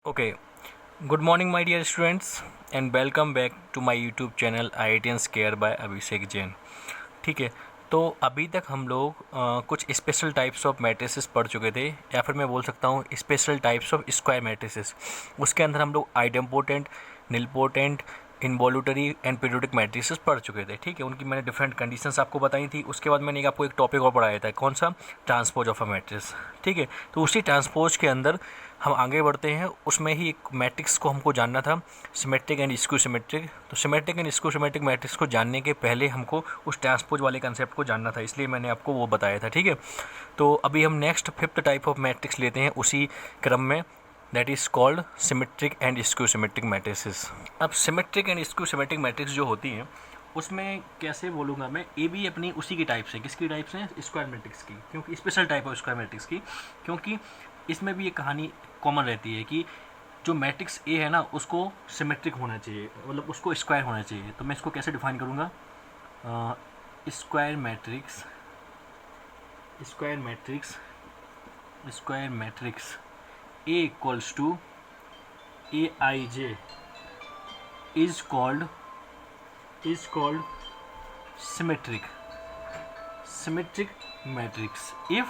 Okay, good morning, my dear students, and welcome back to my YouTube channel IITian Care by अभिषेक जैन। ठीक है, तो अभी तक हम लोग कुछ स्पेशल टाइप्स ऑफ मैट्रिसेस पढ़ चुके थे, या फिर मैं बोल सकता हूँ special types of square matrices. उसके अंदर हम लोग idempotent, nilpotent, involutory and periodic matrices पढ़ चुके थे। ठीक है, उनकी मैंने डिफरेंट कंडीशंस आपको बताई थी। उसके बाद मैंने आपको एक टॉपिक और पढ़ाया था, कौन सा? Transpose of a matrix. ठीक है, तो उसी ट्रांसपोज के अंदर हम आगे बढ़ते हैं। उसमें ही एक मैट्रिक्स को हमको जानना था, सिमेट्रिक एंड स्क्यू सिमेट्रिक। तो symmetric and skew symmetric matrix को जानने के पहले हमको उस ट्रांसपोज वाले कंसेप्ट को जानना था, इसलिए मैंने आपको वो बताया था। ठीक है, तो अभी हम next fifth type of matrix लेते हैं उसी क्रम में, that is called symmetric and skew symmetric matrices. अब symmetric and skew symmetric matrix जो होती हैं उसमें कैसे बोलूँगा मैं, ए भी अपनी उसी की टाइप से, किसकी टाइप से? स्क्वायर मैट्रिक्स की, क्योंकि special type of square matrix की, क्योंकि इसमें भी ये कहानी कॉमन रहती है कि जो मैट्रिक्स ए है ना उसको सिमेट्रिक होना चाहिए, मतलब उसको स्क्वायर होना चाहिए। तो मैं इसको कैसे डिफाइन करूँगा? Square matrix, square matrix, square matrix A equals to Aij is called symmetric matrix if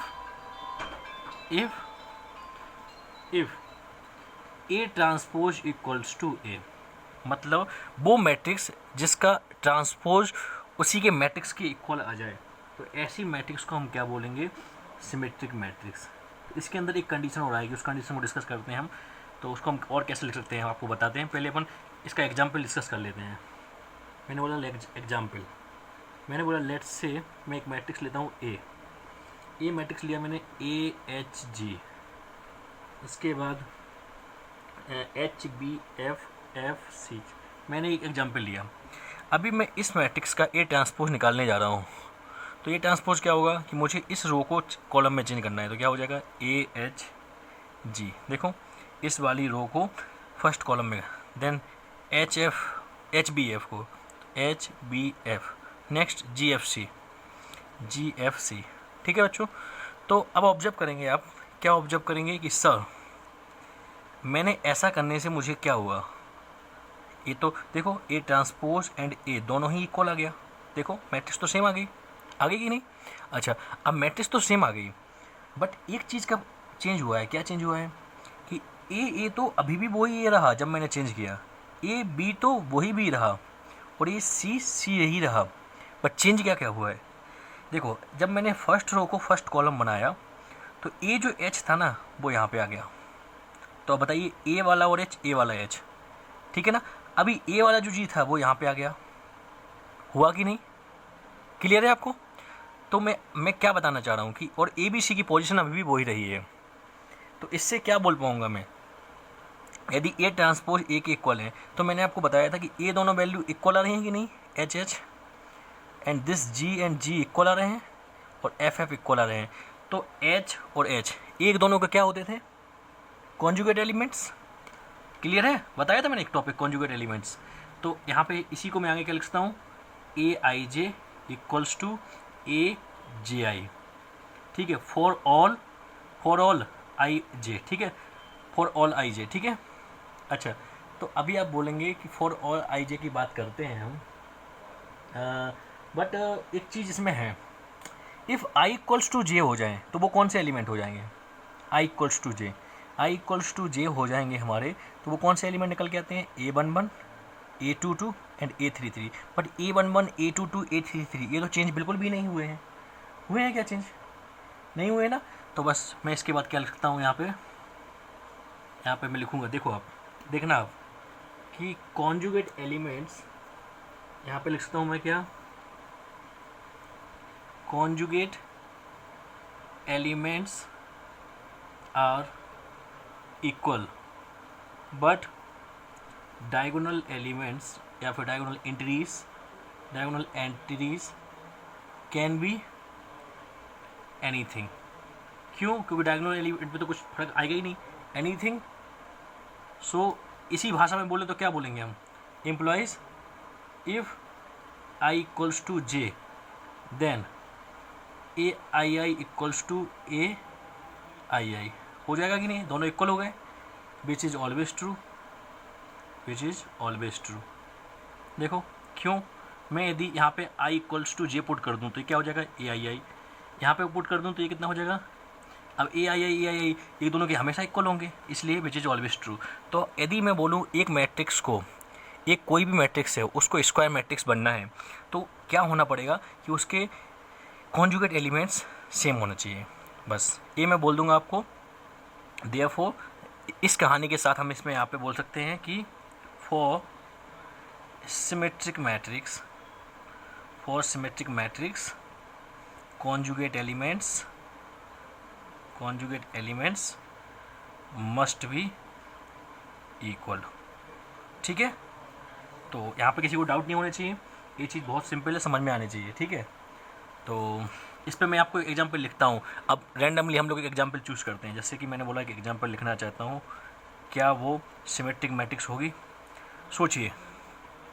A transpose equals to A, मतलब वो मैट्रिक्स जिसका ट्रांसपोज उसी के मैट्रिक्स के इक्वल आ जाए, तो ऐसी मैट्रिक्स को हम क्या बोलेंगे? Symmetric matrix. इसके अंदर एक कंडीशन हो रहा है कि उस कंडीशन को डिस्कस करते हैं हम। तो उसको हम और कैसे लिख सकते हैं आपको बताते हैं। पहले अपन इसका एग्जाम्पल डिस्कस कर लेते हैं। मैंने बोला एग्जाम्पल, मैंने बोला लेट्स से मैं एक मैट्रिक्स लेता हूँ ए मैट्रिक्स लिया मैंने, AHG, इसके बाद HBFFC, मैंने एक एग्जाम्पल लिया। अभी मैं इस मैट्रिक्स का ए ट्रांसपोज निकालने जा रहा हूँ। तो ये ट्रांसपोज क्या होगा कि मुझे इस रो को कॉलम में चेंज करना है, तो क्या हो जाएगा? AHG। देखो इस वाली रो को फर्स्ट कॉलम में, देन HBF को HBF, नेक्स्ट GFC। ठीक है बच्चों, तो अब ऑब्जर्व करेंगे आप, क्या ऑब्जर्व करेंगे कि सर मैंने ऐसा करने से मुझे क्या हुआ? ये तो देखो ए ट्रांसपोज एंड ए दोनों ही इक्वल आ गया। देखो मैट्रिक्स तो सेम आ गई कि नहीं? अच्छा, अब मैट्रिक्स तो सेम आ गई, बट एक चीज़ का चेंज हुआ है। क्या चेंज हुआ है कि ए तो अभी भी वही ए रहा जब मैंने चेंज किया, ए बी तो वही भी रहा, और ये सी यही रहा, बट चेंज क्या क्या हुआ है? देखो जब मैंने फर्स्ट रो को फर्स्ट कॉलम बनाया तो ए जो एच था ना वो यहाँ पे आ गया। तो अब बताइए ए वाला और एच, ए वाला एच, ठीक है ना? अभी ए वाला जो जी था वो यहाँ पे आ गया, हुआ कि नहीं? क्लियर है आपको? तो मैं क्या बताना चाह रहा हूँ कि और ए बी सी की पोजीशन अभी भी वही रही है। तो इससे क्या बोल पाऊँगा मैं? यदि ए ट्रांसपोज ए के इक्वल है, तो मैंने आपको बताया था कि ए दोनों वैल्यू इक्वल आ रही हैं कि नहीं? H and this G and G equal आ रहे हैं, और एफ इक्वल आ रहे हैं। तो एच और एच एक दोनों के क्या होते थे? Conjugate elements. क्लियर है? बताया था मैंने एक टॉपिक, कॉन्जुगेट एलिमेंट्स। तो यहाँ पे इसी को मैं आगे क्या लिखता हूँ? AIJ equals to AJI। ठीक है, फॉर ऑल IJ। ठीक है, फॉर ऑल IJ। ठीक है, अच्छा, तो अभी आप बोलेंगे कि फॉर ऑल IJ की बात करते हैं हम, बट एक चीज़ इसमें है, इफ़ I इक्वल्स टू जे हो जाए तो वो कौन से एलिमेंट हो जाएंगे? I इक्वल्स टू जे हो जाएंगे हमारे, तो वो कौन से एलिमेंट निकल के आते हैं? A11, A22 and A33। But A11, A22, A33 ये तो चेंज बिल्कुल भी नहीं हुए हैं। हुए हैं क्या चेंज? नहीं हुए ना? तो बस मैं इसके बाद क्या लिखता हूँ यहाँ पे मैं लिखूँगा, देखो आप देखना आप कि कॉन्जुगेट एलिमेंट्स, यहाँ पे लिख सकता हूँ मैं क्या? Conjugate elements are equal, but diagonal elements या फिर diagonal entities can be anything. क्यों? क्योंकि डायगोनल एलिमेंट में तो कुछ फर्क आएगा ही नहीं, एनीथिंग। सो इसी भाषा में बोले तो क्या बोलेंगे हम? Implies if I equals to j, then AII equals to AII। हो जाएगा कि नहीं? दोनों इक्वल हो गए। Which is always true, which is always true. देखो क्यों, मैं यदि यहाँ पे i equals to j put कर दूँ तो ये क्या हो जाएगा, ए आई आई। यहाँ पे पुट कर दूँ तो ये कितना हो जाएगा, अब ए आई आई ये दोनों के हमेशा इक्वल होंगे, इसलिए विच इज़ ऑलवेज ट्रू। तो यदि मैं बोलूँ एक मैट्रिक्स को, एक कोई भी मैट्रिक्स है उसको स्क्वायर मैट्रिक्स बनना है तो क्या होना पड़ेगा कि उसके कॉन्जुगेट एलिमेंट्स सेम होना चाहिए, बस ये मैं बोल दूंगा आपको। देयरफॉर इस कहानी के साथ हम इसमें यहाँ पे बोल सकते हैं कि for symmetric matrix, for symmetric matrix conjugate elements must be equal. ठीक है, तो यहाँ पे किसी को डाउट नहीं होना चाहिए, ये चीज़ बहुत सिंपल है, समझ में आनी चाहिए। ठीक है, तो इस पे मैं आपको एग्जाम्पल लिखता हूँ। अब रैंडमली हम लोग एक एग्जाम्पल चूज़ करते हैं, जैसे कि मैंने बोला कि एग्जाम्पल लिखना चाहता हूँ, क्या वो सिमेट्रिक मैट्रिक्स होगी। सोचिए,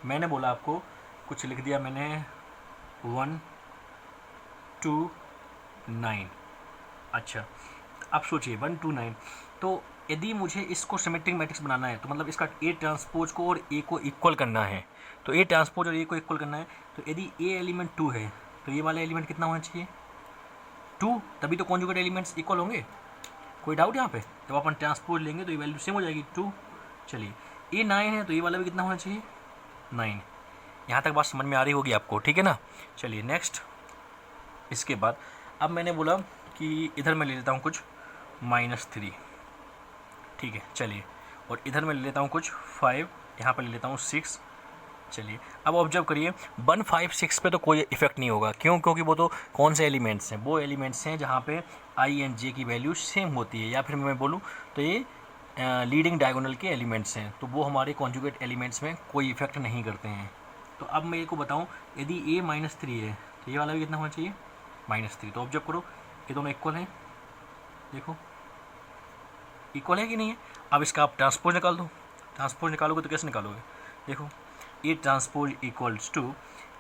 मैंने बोला आपको कुछ लिख दिया मैंने 1 2 9। अच्छा, अब सोचिए 1 2 9, तो यदि मुझे इसको सिमेट्रिक मैट्रिक्स बनाना है तो मतलब इसका ए ट्रांसपोज को और ए को इक्वल करना है, तो ए ट्रांसपोज और ए को इक्वल करना है, तो यदि ए एलिमेंट 2 है तो ये वाला एलिमेंट कितना होना चाहिए, 2, तभी तो कॉन्जुगेट एलिमेंट्स इक्वल होंगे। कोई डाउट यहाँ पे, जब अपन ट्रांसपोज लेंगे तो ये वैल्यू सेम हो जाएगी 2। चलिए, ए 9 है तो ये वाला भी कितना होना चाहिए, 9। यहाँ तक बात समझ में आ रही होगी आपको, ठीक है ना। चलिए नेक्स्ट, इसके बाद अब मैंने बोला कि इधर मैं ले लेता हूँ कुछ -3, ठीक है। चलिए, और इधर मैं ले लेता हूँ कुछ 5, यहाँ पर ले लेता हूँ 6। चलिए, अब ऑब्जर्व करिए 1 5 6 पे तो कोई इफेक्ट नहीं होगा, क्यों, क्योंकि वो तो कौन से एलिमेंट्स हैं, वो एलिमेंट्स हैं जहाँ पे आई एंड जे की वैल्यू सेम होती है, या फिर मैं बोलूँ तो ये लीडिंग डायगोनल के एलिमेंट्स हैं, तो वो हमारे कॉन्जुगेट एलिमेंट्स में कोई इफेक्ट नहीं करते हैं। तो अब मैं ये को बताऊँ, यदि ए -3 है तो ये वाला भी कितना होना चाहिए, -3। तो ऑब्जर्व करो, ये दोनों इक्वल हैं, देखो इक्वल है कि नहीं है। अब इसका आप ट्रांसपोज निकाल दो, ट्रांसपोज निकालोगे तो कैसे निकालोगे, देखो ए ट्रांसपोज इक्वल्स टू,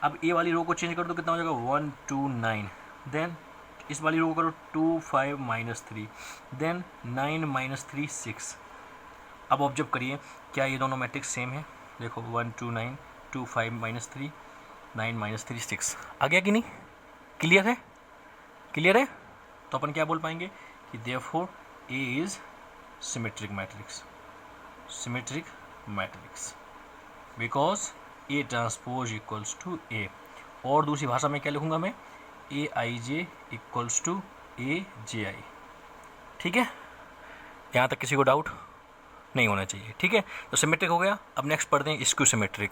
अब ए वाली रो को चेंज कर दो, कितना हो जाएगा 1 2 9, देन इस वाली रो को करो 2 5 -3, देन 9 -3 6। अब ऑब्जर्व करिए, क्या ये दोनों मैट्रिक्स सेम है, देखो 1 2 9 2 5 -3 9 -3 6, आ गया कि नहीं, क्लियर है, क्लियर है। तो अपन क्या बोल पाएंगे कि therefore A is symmetric matrix, symmetric matrix because A transpose equals to A. और दूसरी भाषा में क्या लिखूंगा मैं, ए आई जे इक्वल्स टू ए जे आई। ठीक है, यहाँ तक किसी को डाउट नहीं होना चाहिए, ठीक है। तो सिमेट्रिक हो गया। अब नेक्स्ट पढ़ते हैं स्क्यू सिमेट्रिक।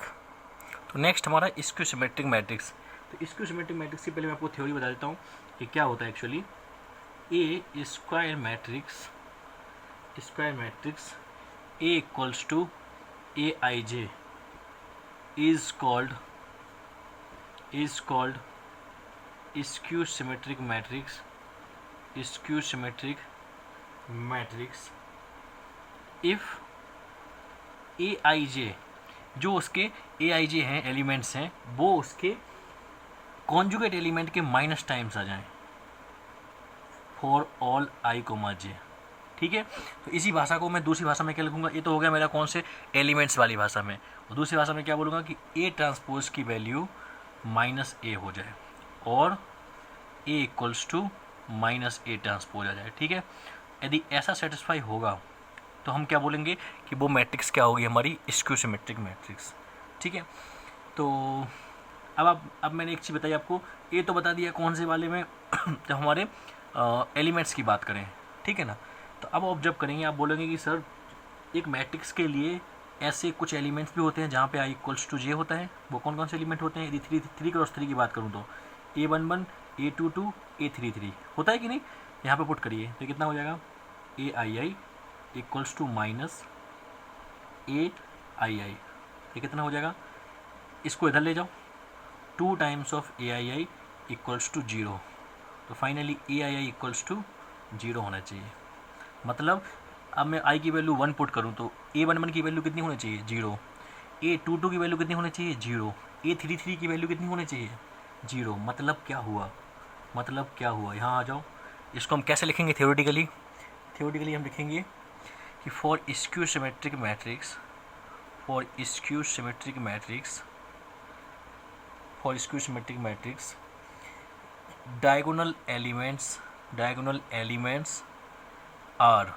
तो नेक्स्ट हमारा स्क्यू सिमेट्रिक मैट्रिक्स। तो स्क्यू सिमेट्रिक मैट्रिक्स से पहले मैं आपको थ्योरी बता देता हूँ कि क्या होता है actually. A square matrix A equals to A i j is called skew symmetric matrix if aij, जो उसके aij हैं एलिमेंट्स हैं, वो उसके कॉन्जुगेट एलिमेंट के माइनस टाइम्स आ जाएं फॉर ऑल i, j। ठीक है, तो इसी भाषा को मैं दूसरी भाषा में क्या लिखूंगा, ये तो हो गया मेरा कौन से एलिमेंट्स वाली भाषा में, और दूसरी भाषा में क्या बोलूँगा कि ए ट्रांसपोज की वैल्यू -a हो जाए और ए इक्वल्स टू -a ट्रांसपोज आ जाए। ठीक है, यदि ऐसा सेटिस्फाई होगा तो हम क्या बोलेंगे कि वो मैट्रिक्स क्या होगी, हमारी स्क्यू सिमेट्रिक मैट्रिक्स। ठीक है, तो अब मैंने एक चीज़ बताई आपको, ये तो बता दिया कौन से वाले में जब हमारे एलिमेंट्स की बात करें, ठीक है ना। तो अब ऑब्जर्व करेंगे, आप बोलेंगे कि सर एक मैट्रिक्स के लिए ऐसे कुछ एलिमेंट्स भी होते हैं जहाँ पे i इक्वल्स टू जे होता है, वो कौन कौन से एलिमेंट होते हैं। यदि 3 क्रॉस 3 की बात करूँ तो A11 A22 A33 होता है कि नहीं, यहाँ पे पुट करिए तो कितना हो जाएगा, AII इक्वल्स टू -AII, ये कितना हो जाएगा, इसको इधर ले जाओ, 2 times of AII equals to 0, तो फाइनली AII इक्वल्स टू 0 होना चाहिए। मतलब अब मैं i की वैल्यू 1 पुट करूँ तो A11 की वैल्यू कितनी होनी चाहिए, 0, A22 की वैल्यू कितनी होनी चाहिए, 0, A33 की वैल्यू कितनी होनी चाहिए, 0। मतलब क्या हुआ, यहाँ आ जाओ, इसको हम कैसे लिखेंगे थ्योरेटिकली हम लिखेंगे कि for skew symmetric matrix, for skew symmetric matrix, for skew symmetric matrix diagonal elements are,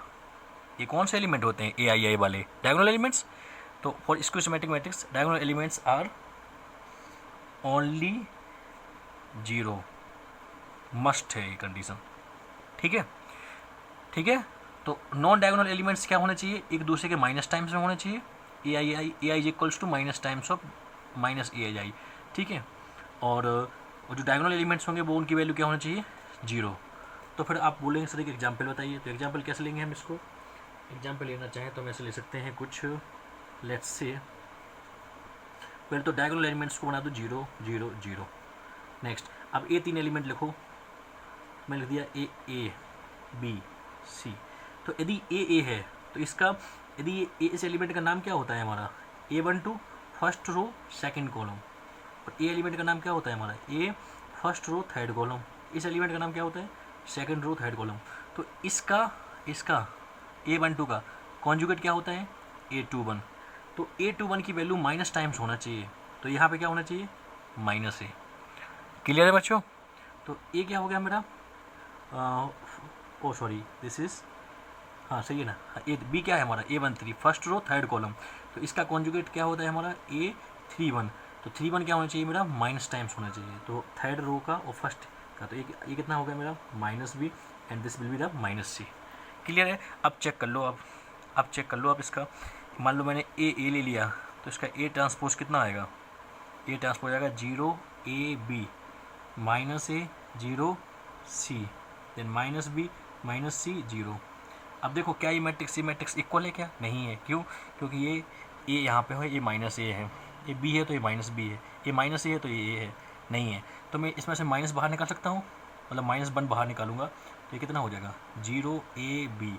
ये कौन से एलिमेंट होते हैं ए आई वाले डायगोनल एलिमेंट्स? तो for skew symmetric matrix diagonal elements are only 0, must है ये कंडीशन, ठीक है, ठीक है। तो नॉन डायगोनल एलिमेंट्स क्या होने चाहिए? एक दूसरे के माइनस टाइम्स में होने चाहिए, A I is equals to minus times of minus A I, ठीक है। और जो डायगोनल एलिमेंट्स होंगे वो उनकी वैल्यू क्या होनी चाहिए? 0। तो फिर आप बोलेंगे सर एक एग्जाम्पल बताइए, तो एग्जाम्पल कैसे लेंगे हम इसको? एग्जाम्पल लेना चाहें तो हम ऐसे ले सकते हैं कुछ, लेट्स से पहले तो डायगोनल एलिमेंट्स को बना दो 0 0 0। नेक्स्ट अब ए 3 एलिमेंट लिखो, मैं लिख दिया ए बी सी। तो यदि ए है तो इसका, यदि ये इस एलिमेंट का नाम क्या होता है हमारा? A12 first row second column. और ए एलिमेंट का नाम क्या होता है हमारा? A first row third column. इस एलिमेंट का नाम क्या होता है? Second row third column. तो इसका A12 का कॉन्जुगेट क्या होता है? A21। तो A21 की वैल्यू माइनस टाइम्स होना चाहिए, तो यहाँ पे क्या होना चाहिए? माइनस ए। क्लियर है बच्चों? तो ए क्या हो गया मेरा? ओ सॉरी दिस इज, हाँ सही है ना, ए बी क्या है हमारा? A13 first row third column. तो इसका कॉन्जुगेट क्या होता है हमारा? A31। तो 31 क्या होना चाहिए मेरा? माइनस टाइम्स होना चाहिए। तो थर्ड रो का और फर्स्ट का, तो ये कितना हो गया मेरा? Minus B and this will be the minus C. Clear है? अब चेक कर लो, अब चेक कर लो आप इसका। मान लो मैंने ए ले लिया, तो इसका ए ट्रांसपोज कितना आएगा? ए ट्रांसपोज आएगा 0 A B minus A 0 C then minus B minus C 0। अब देखो क्या ये मैट्रिक्स इक्वल है क्या? नहीं है। क्यों? क्योंकि ये ए यहाँ पे है, ये माइनस ए है, ये बी है तो ये माइनस बी है, ये माइनस ए है तो ये ए है, नहीं है। तो मैं इसमें से माइनस बाहर निकाल सकता हूँ, मतलब -1 बाहर निकालूंगा तो ये कितना हो जाएगा? 0 ए बी।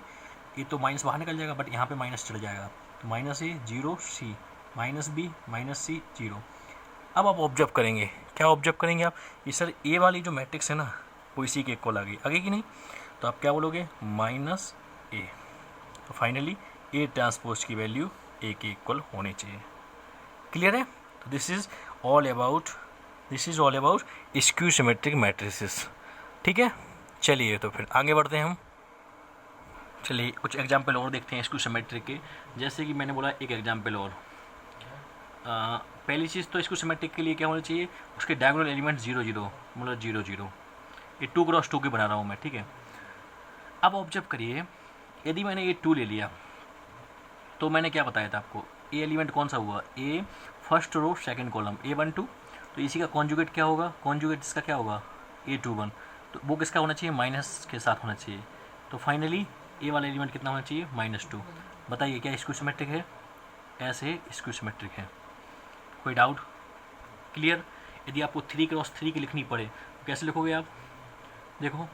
ये तो माइनस बाहर निकल जाएगा बट यहाँ पे माइनस चढ़ जाएगा, तो minus A 0 C minus B minus C 0। अब आप ऑब्जर्व करेंगे, क्या ऑब्जर्व करेंगे आप? ये सर ए वाली जो मैट्रिक्स है ना वो इसी के इक्वल आ गई, आगे की नहीं? तो आप क्या बोलोगे? माइनस ए। तो फाइनली ए ट्रांसपोज की वैल्यू ए के इक्वल होनी चाहिए। क्लियर है? तो this is all about skew symmetric matrices. ठीक है, चलिए तो फिर आगे बढ़ते हैं हम। चलिए कुछ एग्जाम्पल और देखते हैं स्क्यू सिमेट्रिक के। जैसे कि मैंने बोला एक एग्जाम्पल और, पहली चीज़ तो स्क्यू सिमेट्रिक के लिए क्या होना चाहिए? उसके डायगोनल एलिमेंट 0 0, मतलब 0 0। ये 2 क्रॉस 2 के बना रहा हूँ मैं, ठीक है। अब ऑब्जर्व करिए, यदि मैंने ये 2 ले लिया तो मैंने क्या बताया था आपको? ए एलिमेंट कौन सा हुआ? A first row second column A12। तो इसी का कॉन्जुगेट क्या होगा? कॉन्जुगेट इसका क्या होगा? A21। तो वो किसका होना चाहिए? माइनस के साथ होना चाहिए। तो फाइनली ए वाला एलिमेंट कितना होना चाहिए? -2। बताइए क्या स्क्यू सिमेट्रिक है? ऐसे स्क्यू सिमेट्रिक है। कोई डाउट? क्लियर? यदि आपको 3 क्रॉस 3 की लिखनी पड़े तो कैसे लिखोगे आप? देखो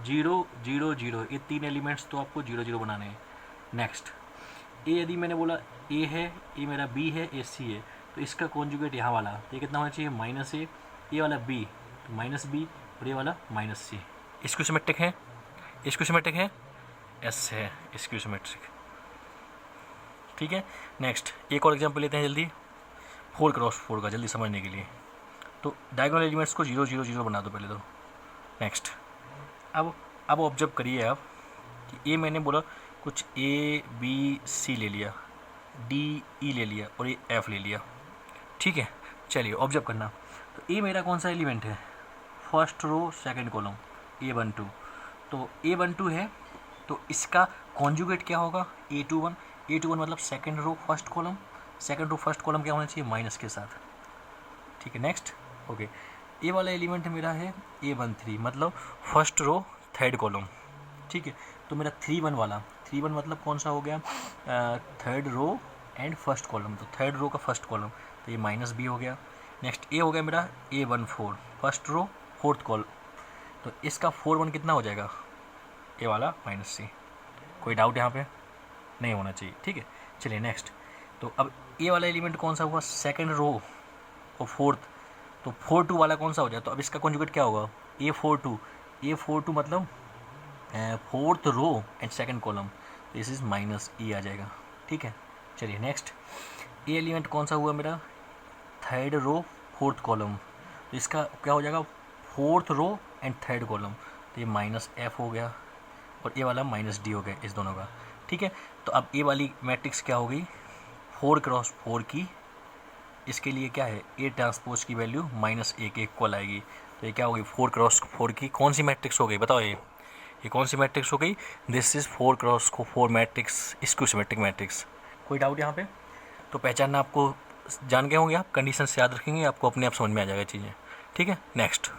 0 0 0, ये 3 एलिमेंट्स तो आपको 0 0 बनाने हैं। नेक्स्ट ए, यदि मैंने बोला ए है, ए मेरा बी है, ए सी है, तो इसका कॉन्जुगेट यहाँ वाला तो ये कितना होना चाहिए? माइनस ए वाला बी तो माइनस बी और ये वाला माइनस सी। स्क्यू सिमेट्रिक है? स्क्यू सिमेट्रिक है? एस है स्क्यू सिमेट्रिक। ठीक है, नेक्स्ट एक और एग्जांपल लेते हैं जल्दी, 4 क्रॉस 4 का, जल्दी समझने के लिए। तो डायगोनल एलिमेंट्स को 0 0 0 बना दो पहले तो। नेक्स्ट अब ऑब्जर्व करिए आप कि ए मैंने बोला कुछ ए बी सी ले लिया, डी ई ले लिया और ये एफ ले लिया। ठीक है, चलिए ऑब्जर्व करना। तो ए मेरा कौन सा एलिमेंट है? First row second column A12। तो A12 है तो इसका कॉन्जुगेट क्या होगा? A21। A21 मतलब second row first column, second row first column क्या होना चाहिए? माइनस के साथ। ठीक है, नेक्स्ट ओके। ए वाला एलिमेंट मेरा है A13 मतलब फर्स्ट रो थर्ड कॉलम। ठीक है, तो मेरा 3 1 वाला 3 1 मतलब कौन सा हो गया? Third row and first column, तो थर्ड रो का फर्स्ट कॉलम, तो ये माइनस बी हो गया। नेक्स्ट ए हो गया मेरा A14 first row fourth column, तो इसका 4 1 कितना हो जाएगा? ए वाला माइनस सी। कोई डाउट यहाँ पे? नहीं होना चाहिए। ठीक है, चलिए नेक्स्ट। तो अब ए वाला एलिमेंट कौन सा हुआ? सेकंड रो और फोर्थ, तो 4 2 वाला कौन सा हो जाए? तो अब इसका कॉन्जुगेट क्या होगा? A42 मतलब fourth row and second column, this is minus A आ जाएगा। ठीक है, चलिए नेक्स्ट। ए एलिमेंट कौन सा हुआ मेरा, थर्ड रो फोर्थ कॉलम, तो इसका क्या हो जाएगा, fourth row and third column, तो ये माइनस एफ हो गया और ए वाला माइनस डी हो गया इस दोनों का। ठीक है, तो अब ए वाली मैट्रिक्स क्या हो गई, 4x4 की, इसके लिए क्या है, ए ट्रांसपोज की वैल्यू माइनस ए के इक्वल आएगी, तो ये क्या हो गई, 4x4 की कौन सी मैट्रिक्स हो गई बताओ, ये कौन सी मैट्रिक्स हो गई, this is 4x4 matrix, skew symmetric matrix. कोई डाउट यहाँ पे, तो पहचानना आपको जान गए होंगे आप, कंडीशन से याद रखेंगे आपको अपने आप समझ में आ जाएगा चीज़ें। ठीक है, नेक्स्ट।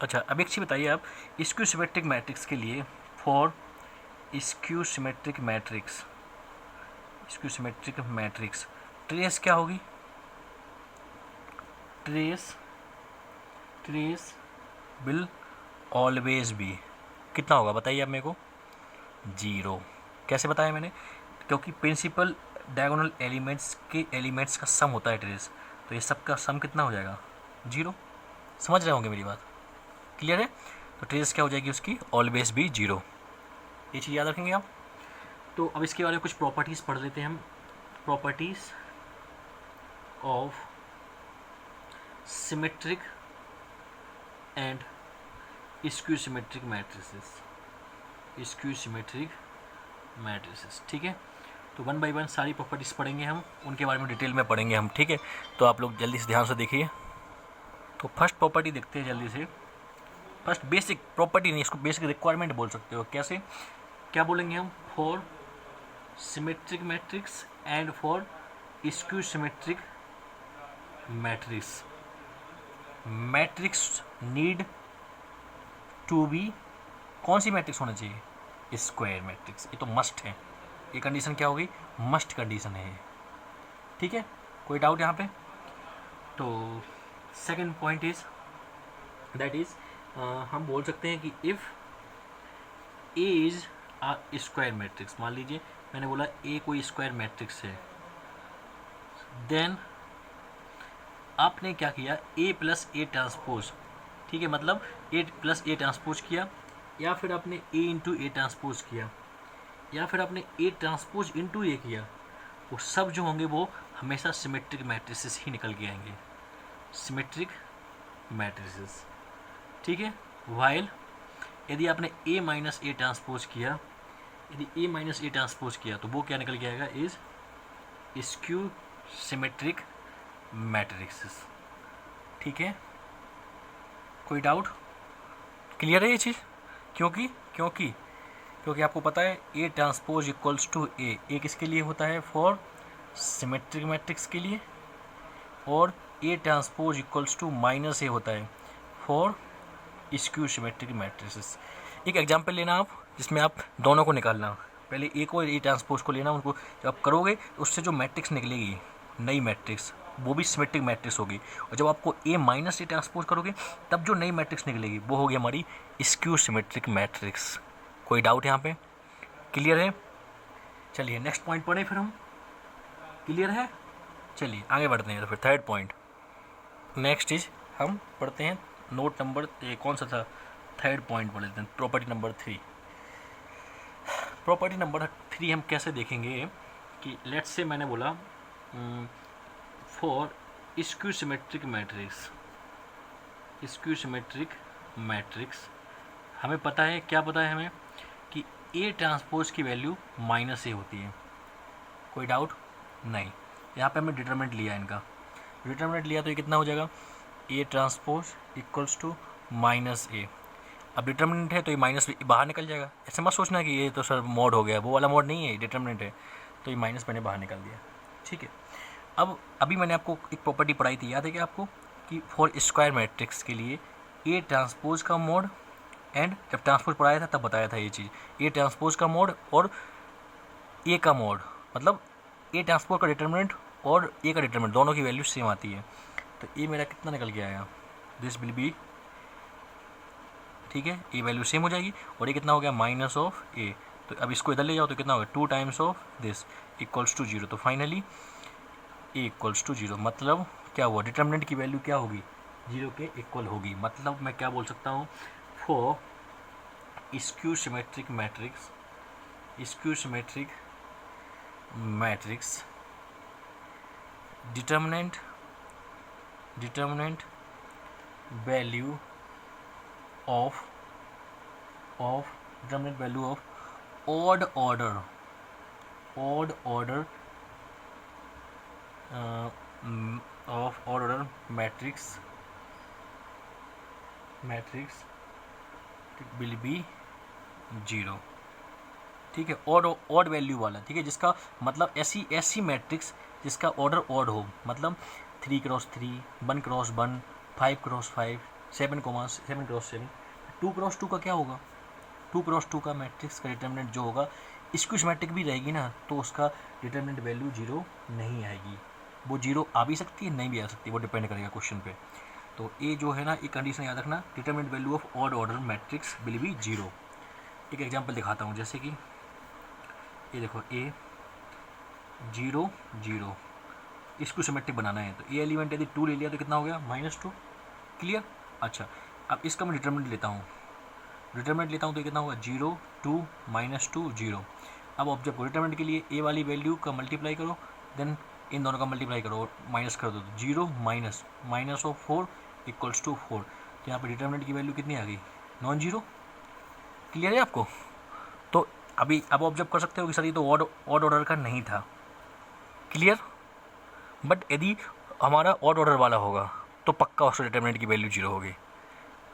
अच्छा, अब एक चीज़ बताइए आप, स्क्यू सिमेट्रिक मैट्रिक्स के लिए, for skew symmetric matrix, skew symmetric matrix trace क्या होगी, ट्रेस विल ऑलवेज बी, कितना होगा बताइए आप मेरे को, 0। कैसे बताया मैंने, क्योंकि प्रिंसिपल डायगोनल एलिमेंट्स के एलिमेंट्स का सम होता है ट्रेस, तो ये सब का सम कितना हो जाएगा, 0। समझ रहे होंगे मेरी बात, क्लियर है। तो ट्रेस क्या हो जाएगी उसकी, ऑलवेज बी 0, ये चीज़ याद रखेंगे आप। तो अब इसके बारे में कुछ प्रॉपर्टीज़ पढ़ लेते हैं हम, properties of symmetric and skew symmetric matrices, skew symmetric matrices. ठीक है, तो 1 बाय 1 सारी प्रॉपर्टीज़ पढ़ेंगे हम, उनके बारे में डिटेल में पढ़ेंगे हम। ठीक है, तो आप लोग जल्दी से ध्यान से देखिए। तो फर्स्ट प्रॉपर्टी देखते हैं जल्दी से, फर्स्ट बेसिक प्रॉपर्टी नहीं, इसको बेसिक रिक्वायरमेंट बोल सकते हो। कैसे, क्या बोलेंगे हम, for symmetric matrix and for skew symmetric matrix, matrix need to be, कौन सी मैट्रिक्स होना चाहिए, स्क्वायर मैट्रिक्स, ये तो मस्ट है, ये कंडीशन क्या होगी, मस्ट कंडीशन है। ठीक है, कोई डाउट यहाँ पे। तो second point is that is, हम बोल सकते हैं कि if A is a square matrix, मान लीजिए मैंने बोला ए कोई स्क्वायर मैट्रिक्स है, देन आपने क्या किया, ए प्लस ए ट्रांसपोज, ठीक है, मतलब ए प्लस ए ट्रांसपोज किया, या फिर आपने ए इंटू ए ट्रांसपोज किया, या फिर आपने ए ट्रांसपोज इंटू ए किया, वो सब जो होंगे वो हमेशा सिमेट्रिक मैट्रिसेस ही निकल के आएंगे, सिमेट्रिक मैट्रिसेस। ठीक है, वाइल यदि आपने ए माइनस ए ट्रांसपोज किया, यदि ए माइनस ए ट्रांसपोज किया तो वो क्या निकल के आएगा, इज स्क्यू सिमेट्रिक मैट्रिक्सेस। ठीक है, कोई डाउट, क्लियर है ये चीज़, क्योंकि क्योंकि क्योंकि आपको पता है ए ट्रांसपोज इक्वल्स टू ए किसके लिए होता है, फॉर सिमेट्रिक मैट्रिक्स के लिए, और A transpose equals to minus A होता है फॉर स्क्यू सिमेट्रिक मैट्रिसेस। एक एग्जांपल लेना आप, जिसमें आप दोनों को निकालना, पहले ए को ए ट्रांसपोज को लेना, उनको जब आप करोगे उससे जो मैट्रिक्स निकलेगी, नई मैट्रिक्स, वो भी सिमेट्रिक मैट्रिक्स होगी, और जब आपको ए माइनस ए ट्रांसपोज करोगे तब जो नई मैट्रिक्स निकलेगी वो होगी हमारी स्क्यू सिमेट्रिक मैट्रिक्स। कोई डाउट यहाँ पे, क्लियर है। चलिए नेक्स्ट पॉइंट पढ़े फिर हम, क्लियर है, चलिए आगे बढ़ते हैं। तो फिर थर्ड पॉइंट, नेक्स्ट इज हम पढ़ते हैं नोट नंबर कौन सा था, थर्ड पॉइंट पढ़ लेते हैं, प्रॉपर्टी नंबर 3। प्रॉपर्टी नंबर 3 हम कैसे देखेंगे कि लेट्स से मैंने बोला for skew symmetric matrix, skew symmetric matrix, हमें पता है, क्या पता है हमें, कि ए ट्रांसपोज की वैल्यू माइनस ए होती है। कोई डाउट नहीं, यहाँ पे हमने डिटरमिनेंट लिया इनका, डिटरमिनेंट लिया तो ये कितना हो जाएगा, A transpose equals to minus A. अब डिटरमिनेंट है तो ये माइनस बाहर निकल जाएगा, ऐसे मत सोचना कि ये तो सर मोड हो गया, वो वाला मोड नहीं है, डिटरमिनेंट है, तो ये माइनस मैंने बाहर निकाल दिया। ठीक है, अब अभी मैंने आपको एक प्रॉपर्टी पढ़ाई थी, याद है क्या आपको, कि फॉर स्क्वायर मैट्रिक्स के लिए ए ट्रांसपोज का मोड, एंड जब ट्रांसपोज पढ़ाया था तब बताया था ये चीज़, ए ट्रांसपोज का मोड और ए का मोड, मतलब ए ट्रांसपोज का डिटरमिनेंट और ए का डिटरमिनेंट दोनों की वैल्यू सेम आती है। तो ए मेरा कितना निकल के आया, दिस विल बी, ठीक है, ए वैल्यू सेम हो जाएगी, और ये कितना हो गया, माइनस ऑफ ए, तो अब इसको इधर ले जाओ तो कितना होगा, 2 times of this equals to 0, तो फाइनली ए इक्वल्स टू 0, मतलब क्या हुआ, डिटरमिनेंट की वैल्यू क्या होगी, 0 के इक्वल होगी। मतलब मैं क्या बोल सकता हूँ, for skew symmetric matrix, skew symmetric matrix determinant value of determinant value of odd order of odd order matrix will be 0। ठीक है, ऑड वैल्यू वाला, ठीक है, जिसका मतलब ऐसी मैट्रिक्स जिसका ऑर्डर ऑड हो, मतलब 3x3, 1x1, 5x5, 7x7, 2x2 का क्या होगा, 2x2 का मैट्रिक्स का डिटर्मिनेंट जो होगा स्क्यू सिमेट्रिक भी रहेगी ना, तो उसका डिटर्मिनेंट वैल्यू 0 नहीं आएगी। वो 0 आ भी सकती है, नहीं भी आ सकती, वो डिपेंड करेगा क्वेश्चन पे। तो ये जो है ना, एक कंडीशन याद रखना, determinant value of odd order matrix will be 0। एक एग्जांपल दिखाता हूँ, जैसे कि ये देखो A 0 0, इसको सिमेट्रिक बनाना है, तो ए एलिमेंट यदि 2 ले लिया तो कितना हो गया, -2। क्लियर। अच्छा, अब इसका मैं डिटर्मिनेंट लेता हूँ तो कितना होगा, 0 2 -2 0। अब ऑब्जेक्ट को डिटर्मिनेंट के लिए ए वाली वैल्यू का मल्टीप्लाई करो, देन इन दोनों का मल्टीप्लाई करो और माइनस कर दो, तो 0 माइनस ऑफ 4 इक्वल्स टू 4। तो यहाँ पर डिटर्मिनेंट की वैल्यू कितनी आ गई, नॉन जीरो। क्लियर है आपको। तो अब ऑब्जर्व कर सकते हो कि सर ये तो ऑड ऑर्डर का नहीं था। क्लियर। बट यदि हमारा ऑड ऑर्डर वाला होगा तो पक्का उसका डिटर्मिनेंट की वैल्यू 0 होगी।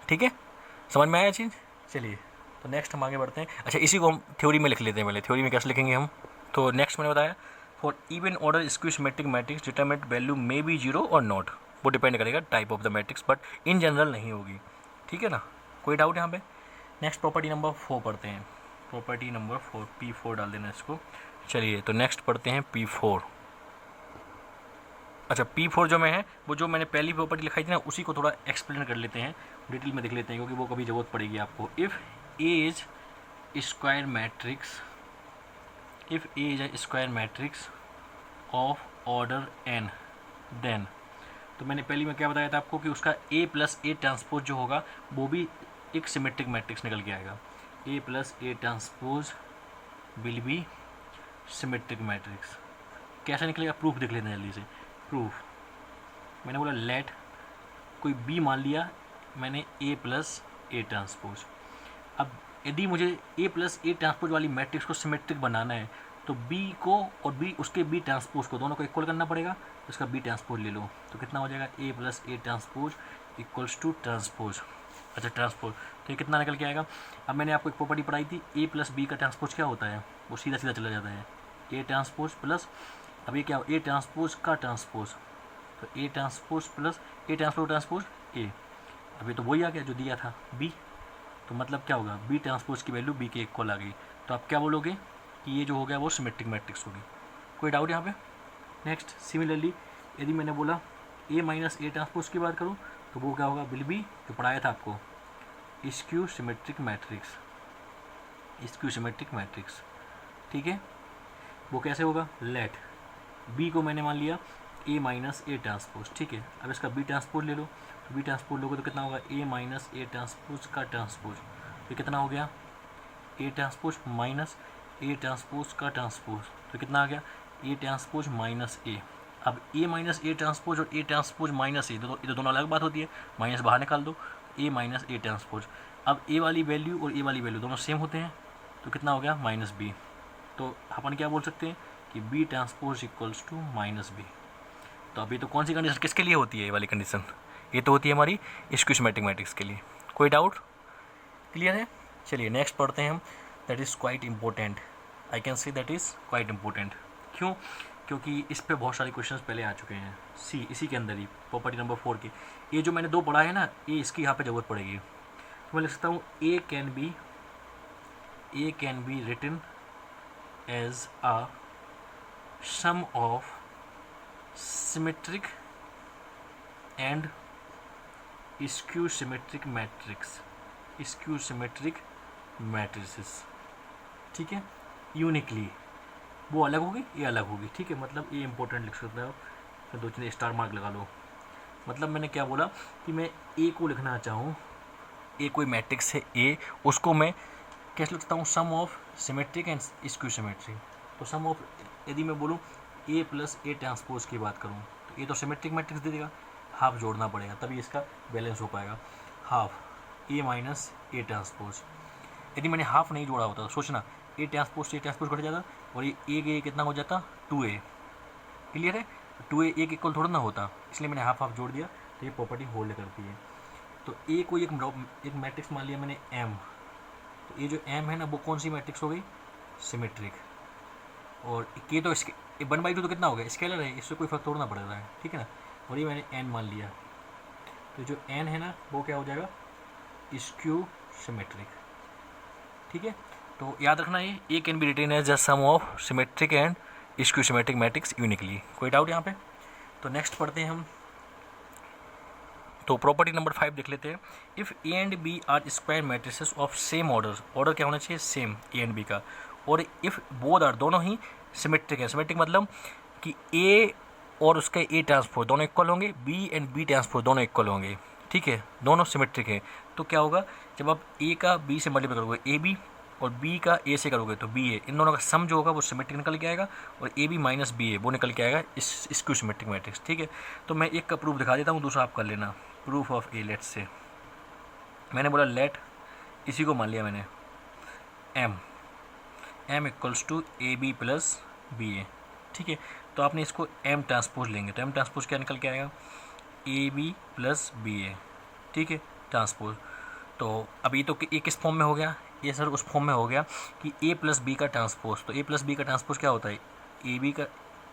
ठीक है, समझ में आया चीज़। चलिए, तो नेक्स्ट हम आगे बढ़ते हैं। अच्छा, इसी को हम थ्योरी में लिख लेते हैं। पहले थ्योरी में कैसे लिखेंगे हम, तो नेक्स्ट मैंने बताया for even order skew symmetric matrix determinant value may be 0 और नॉट। वो डिपेंड करेगा type of the matrix, but in general नहीं होगी। ठीक है ना, कोई डाउट यहाँ पे। नेक्स्ट प्रॉपर्टी नंबर 4 पढ़ते हैं। प्रॉपर्टी नंबर 4, P4 डाल देना इसको। चलिए, तो नेक्स्ट पढ़ते हैं P4। अच्छा, P4 जो मैं है, वो जो मैंने पहली प्रॉपर्टी लिखाई थी ना, उसी को थोड़ा एक्सप्लेन कर लेते हैं, डिटेल में देख लेते हैं, क्योंकि वो कभी ज़रूरत पड़ेगी आपको। If A is square matrix of order n, then, तो मैंने पहली में क्या बताया था आपको कि उसका A प्लस A ट्रांसपोज जो होगा वो भी एक सिमेट्रिक मैट्रिक्स निकल के आएगा। A plus A transpose will be symmetric matrix. कैसे निकलेगा, प्रूफ देख लेते हैं जल्दी से। प्रूफ मैंने बोला लेट कोई B मान लिया मैंने A प्लस A ट्रांसपोज। अब यदि मुझे A प्लस A ट्रांसपोज वाली मैट्रिक्स को सिमेट्रिक बनाना है तो B को और B उसके B ट्रांसपोज को दोनों को इक्वल करना पड़ेगा। इसका B ट्रांसपोज ले लो तो कितना हो जाएगा, A plus A transpose equals to transpose. अच्छा, ट्रांसपोज, तो ये कितना निकल के आएगा। अब मैंने आपको एक प्रॉपर्टी पढ़ाई थी, A प्लस B का ट्रांसपोज क्या होता है, वो सीधा सीधा चला जाता है, A ट्रांसपोज प्लस, अब ये क्या हो, A ट्रांसपोज का ट्रांसपोज, तो A transpose plus A transpose A। अब ये तो वही आ गया जो दिया था B, तो मतलब क्या होगा, B ट्रांसपोज की वैल्यू B के इक्वल आ गई। तो आप क्या बोलोगे कि ये जो हो गया वो सिमेट्रिक मैट्रिक्स होगी। कोई डाउट यहाँ पे। नेक्स्ट, सिमिलरली यदि मैंने बोला A माइनस A ट्रांसपोज की बात करूँ तो वो क्या होगा, विल बी, जो पढ़ाया था आपको, स्क्यू सिमेट्रिक मैट्रिक्स। ठीक है, वो कैसे होगा, लेट B को मैंने मान लिया A माइनस A ट्रांसपोज। ठीक है, अब इसका B ट्रांसपोज ले लो, तो B ट्रांसपोज लोगे तो कितना होगा, A माइनस A ट्रांसपोज का ट्रांसपोज। तो कितना हो गया, A transpose minus A transpose का ट्रांसपोज, तो कितना आ गया, A ट्रांसपोज माइनस A। अब A माइनस A ट्रांसपोज और A ट्रांसपोज माइनस A, ये तो दोनों अलग बात होती है, माइनस बाहर निकाल दो, A माइनस A ट्रांसपोज। अब A वाली वैल्यू और A वाली वैल्यू दोनों सेम होते हैं, तो कितना हो गया, माइनस B। तो अपन क्या बोल सकते हैं कि B transpose equals to minus B। तो अभी तो कौन सी कंडीशन किसके लिए होती है, ये वाली कंडीशन, ये तो होती है हमारी स्क्यू सिमेट्रिक मैट्रिक्स के लिए। कोई डाउट, क्लियर है। चलिए नेक्स्ट पढ़ते हैं हम, that is quite important. I can say that is quite important. क्यों, क्योंकि इस पे बहुत सारे क्वेश्चंस पहले आ चुके हैं, इसी के अंदर ही प्रॉपर्टी नंबर 4 की। ये जो मैंने 2 पढ़ा है ना, ये इसकी यहाँ पे ज़रूरत पड़ेगी। तो मैं लिख सकता हूँ A can be written as a sum of symmetric and skew symmetric matrices. ठीक है, यूनिकली, वो अलग होगी, ये अलग होगी। ठीक है, मतलब ये इंपॉर्टेंट लिख सकते हो आप, फिर 2-3 स्टार मार्क लगा लो। मतलब मैंने क्या बोला कि मैं A को लिखना चाहूँ, A कोई मैट्रिक्स है A, उसको मैं कैसे लिखता हूँ, sum of symmetric and skew symmetric. तो सम ऑफ, यदि मैं बोलूँ ए प्लस ए ट्रांसपोज की बात करूँ तो ये तो सिमेट्रिक मैट्रिक्स दे देगा, हाफ जोड़ना पड़ेगा तभी इसका बैलेंस हो पाएगा। Half A minus A transpose, यदि मैंने हाफ नहीं जोड़ा होता तो सोचना ए ट्रांसपोज से ए ट्रांसपोज घट जाता और ये ए कितना हो जाता 2a। क्लियर है, 2a ए के इक्वल थोड़ा ना होता, इसलिए मैंने हाफ हाफ जोड़ दिया तो ये प्रॉपर्टी होल्ड करती है। तो ए को एक मैट्रिक्स मान लिया मैंने एम, तो ये जो एम है ना वो कौन सी मैट्रिक्स हो गई, सिमेट्रिक। और के तो इसके 1/2 तो कितना हो गया, स्केलर है, इससे कोई फर्क तोड़ना पड़ रहा है, ठीक है ना। और ये मैंने एन मान लिया, तो जो एन है ना वो क्या हो जाएगा, स्क्यू सिमेट्रिक। ठीक है, तो याद रखना ये can be written as the sum of symmetric and skew symmetric matrix uniquely. कोई डाउट यहाँ पे? तो नेक्स्ट पढ़ते हैं हम, तो प्रॉपर्टी नंबर 5 देख लेते हैं। If A and B are square matrices of same order, order क्या होना चाहिए, सेम ए एंड बी का। और इफ़ बोथ आर, दोनों ही सिमेट्रिक है, सिमेट्रिक मतलब कि ए और उसके ए ट्रांसपोज दोनों इक्वल होंगे, बी एंड बी ट्रांसपोज दोनों इक्वल होंगे, ठीक है, दोनों सिमेट्रिक है। तो क्या होगा, जब आप ए का बी से मल्टीप्लाई करोगे, ए बी, और बी का ए से करोगे तो बी ए, इन दोनों का सम जो होगा वो सिमेट्रिक निकल के आएगा, और ए बी माइनस बी ए वो निकल के आएगा स्क्यू सिमेट्रिक मैट्रिक्स। ठीक है, तो मैं एक का प्रूफ दिखा देता हूँ, दूसरा आप कर लेना। प्रूफ ऑफ ए, लेट से मैंने बोला लेट, इसी को मान लिया मैंने M equals to A B plus B A. ठीक है, तो आपने इसको एम ट्रांसपोज लेंगे तो एम ट्रांसपोज क्या निकल के आएगा, ए बी प्लस बी ए। ठीक है, ट्रांसपोज। तो अब ये तो ये किस फॉर्म में हो गया, ये सर उस फॉर्म में हो गया कि ए प्लस बी का ट्रांसपोज। तो ए प्लस बी का ट्रांसपोज क्या होता है, ए बी का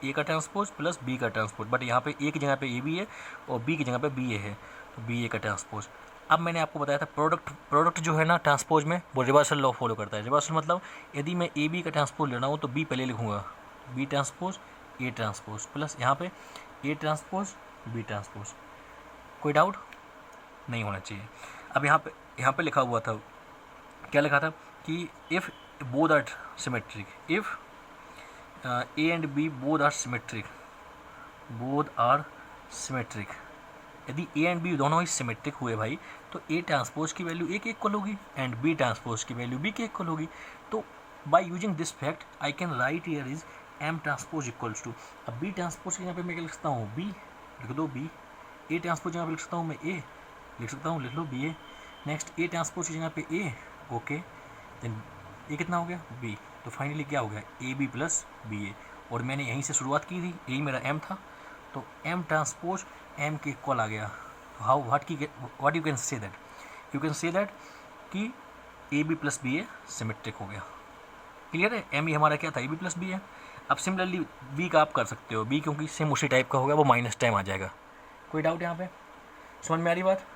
ए का ट्रांसपोज प्लस बी का ट्रांसपोज, बट यहाँ पे ए की जगह पे ए बी है और बी की जगह पे बी ए है, तो बी ए का ट्रांसपोज। अब मैंने आपको बताया था प्रोडक्ट जो है ना ट्रांसपोज में वो रिवर्सल लॉ फॉलो करता है। रिवर्सल मतलब यदि मैं ए बी का ट्रांसपोज लेना हो तो बी पहले लिखूँगा, B transpose A transpose plus यहाँ पे ए ट्रांसपोज बी ट्रांसपोज। कोई डाउट नहीं होना चाहिए। अब यहाँ पे लिखा हुआ था, क्या लिखा था कि if both are symmetric, if A and B both are symmetric, यदि ए एंड बी दोनों ही सिमेट्रिक हुए भाई तो ए ट्रांसपोज की वैल्यू ए के इक्वल होगी एंड बी ट्रांसपोज की वैल्यू बी के इक्वल होगी। तो by using this fact I can write here is M transpose equals to, अब बी ट्रांसपोज की यहाँ पे मैं क्या लिख सकता हूँ, बी लिख दो बी, ए ट्रांसपोज यहाँ पे लिख सकता हूँ मैं ए लिख सकता हूँ, लिख लो B A. Next A transpose की जगह पे ए, ओके, देन ए कितना हो गया बी, तो फाइनली क्या हो गया ए बी प्लस बी ए। और मैंने यहीं से शुरुआत की थी, यही मेरा एम था, तो एम ट्रांसपोज एम के इक्वल आ गया। तो how what you can say that, you can say that कि A B plus B A symmetric हो गया। क्लियर है, एम ही हमारा क्या था, ए बी प्लस बी है। अब सिमिलरली बी का आप कर सकते हो, बी क्योंकि सेम उसी टाइप का होगा, वो माइनस टाइम आ जाएगा। कोई डाउट यहाँ पे, समझ में आ रही बात?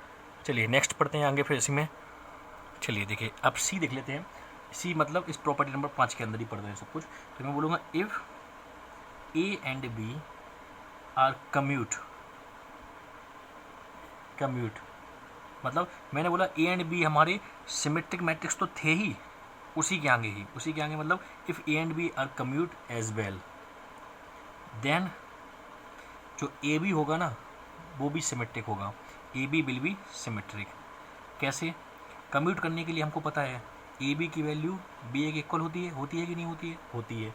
चलिए नेक्स्ट पढ़ते हैं आगे फिर इसी में। चलिए देखिए अब सी देख लेते हैं। सी मतलब इस प्रॉपर्टी नंबर 5 के अंदर ही पढ़ रहे हैं सब कुछ। तो मैं बोलूँगा if A and B are commute मतलब मैंने बोला ए एंड बी हमारे सिमेट्रिक मैट्रिक्स तो थे ही, उसी के आगे मतलब if A and B are commute as well, then जो ए बी होगा ना वो भी सिमेट्रिक होगा, A B will be symmetric. कैसे? कम्यूट करने के लिए हमको पता है ए बी की वैल्यू बी ए के इक्वल होती है कि नहीं होती है।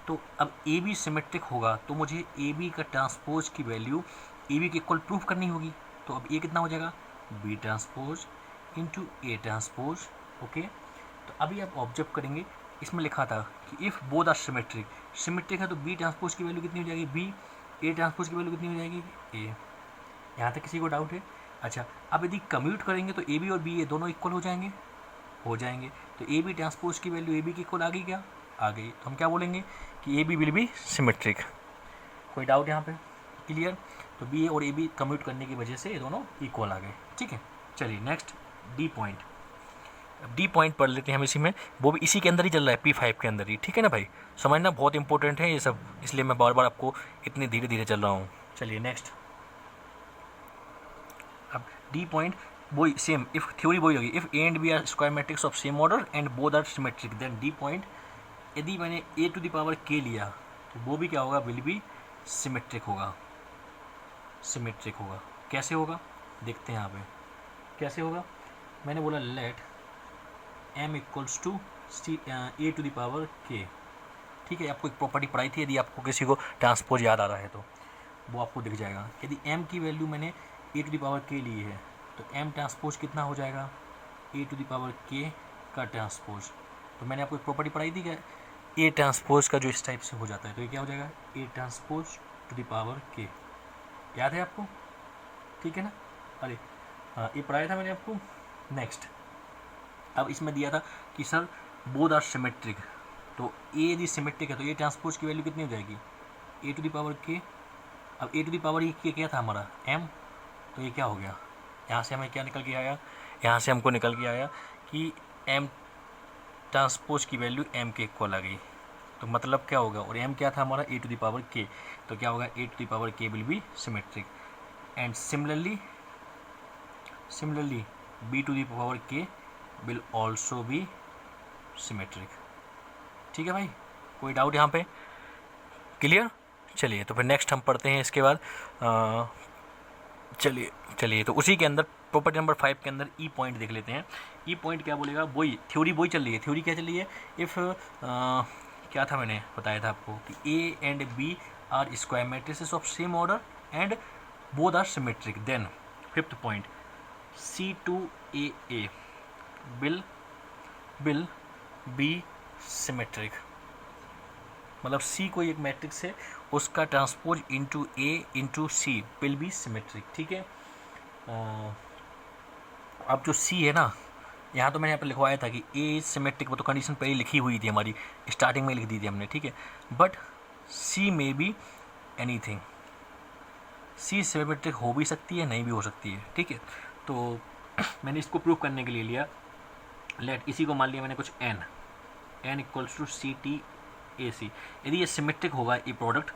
तो अब ए बी सिमेट्रिक होगा तो मुझे ए बी का ट्रांसपोज की वैल्यू ए बी के इक्वल प्रूफ करनी होगी। तो अब ए कितना हो जाएगा, B transpose into A transpose, okay. तो अभी आप ऑब्जर्व करेंगे, इसमें लिखा था कि इफ़ बोथ आर सिमेट्रिक है तो बी ट्रांसपोज की वैल्यू कितनी हो जाएगी बी, ए ट्रांसपोज की वैल्यू कितनी हो जाएगी ए। यहाँ तक किसी को डाउट है? अच्छा, अब यदि कम्यूट करेंगे तो ए बी और बी ए दोनों इक्वल हो जाएंगे। तो ए बी ट्रांसपोज की वैल्यू ए बी की इक्वल आ गई क्या? आ गई। तो हम क्या बोलेंगे कि A B will be symmetric. कोई डाउट यहाँ पे? क्लियर? तो बी ए और ए बी कम्यूट करने की वजह से ये दोनों इक्वल आ गए। ठीक है, चलिए नेक्स्ट डी पॉइंट। अब डी पॉइंट पढ़ लेते हैं हम इसी में, वो भी इसी के अंदर ही चल रहा है, P5 के अंदर ही। ठीक है ना भाई, समझना बहुत इंपॉर्टेंट है ये सब, इसलिए मैं बार बार आपको इतनी धीरे धीरे चल रहा हूँ। चलिए नेक्स्ट, अब डी पॉइंट वही सेम, इफ थ्योरी वही होगी, if A and B are square matrix of same order and both are symmetric, then D point यदि मैंने ए टू द पावर के लिया तो वो भी क्या होगा, विल बी सिमेट्रिक होगा। कैसे होगा देखते हैं यहाँ पे कैसे होगा। मैंने बोला let M equals to C A to the power k. ठीक है, आपको एक प्रॉपर्टी पढ़ाई थी, यदि आपको किसी को ट्रांसपोज याद आ रहा है तो वो आपको दिख जाएगा। यदि एम की वैल्यू मैंने ए टू द पावर के ली है तो एम ट्रांसपोज कितना हो जाएगा, ए टू द पावर के का ट्रांसपोज। तो मैंने आपको एक प्रॉपर्टी पढ़ाई थी क्या, ए ट्रांसपोज का जो इस टाइप से हो जाता है, तो ये क्या हो जाएगा, A transpose to the power k. याद है आपको? ठीक है ना? अरे हाँ, ये पढ़ाया था मैंने आपको। नेक्स्ट, अब इसमें दिया था कि सर बोथ आर सिमेट्रिक, तो ए यदि सिमेट्रिक है तो ए ट्रांसपोज की वैल्यू कितनी हो जाएगी, ए टू द पावर के। अब ए टू द पावर के क्या था हमारा, एम, तो ये क्या हो गया, यहाँ से हमें क्या निकल के आया, यहाँ से हमको निकल के आया कि एम ट्रांसपोज की वैल्यू एम के इक्वल आ गई। तो मतलब क्या होगा, और एम क्या था हमारा, ए टू द पावर के, तो क्या होगा, ए टू द पावर के will be symmetric and similarly B to the power के विल ऑल्सो बी सिमेट्रिक। ठीक है भाई, कोई डाउट यहाँ पे? क्लियर? चलिए तो फिर नेक्स्ट हम पढ़ते हैं इसके बाद। चलिए तो उसी के अंदर प्रॉपर्टी नंबर 5 के अंदर ई पॉइंट देख लेते हैं। ई पॉइंट क्या बोलेगा, वही थ्योरी वही चल रही है। थ्योरी क्या चल रही है, इफ़ क्या था मैंने बताया था आपको कि A and B are square matrices of same order and both are symmetric, then 5th point C2AA will be symmetric. मतलब C कोई एक मैट्रिक्स है, उसका transpose into A into C will be symmetric. ठीक है, अब जो C है ना, यहाँ तो मैंने यहाँ पर लिखवाया था कि A इज सिमेट्रिक, वो तो कंडीशन पहले लिखी हुई थी हमारी, स्टार्टिंग में लिख दी थी हमने। ठीक है, बट C में बी एनीथिंग, C सिमेट्रिक हो भी सकती है, नहीं भी हो सकती है। ठीक है, तो मैंने इसको प्रूव करने के लिए लिया, लेट इसी को मान लिया मैंने कुछ n इक्वल्स टू CTAC। यदि ये सिमेट्रिक होगा ये प्रोडक्ट,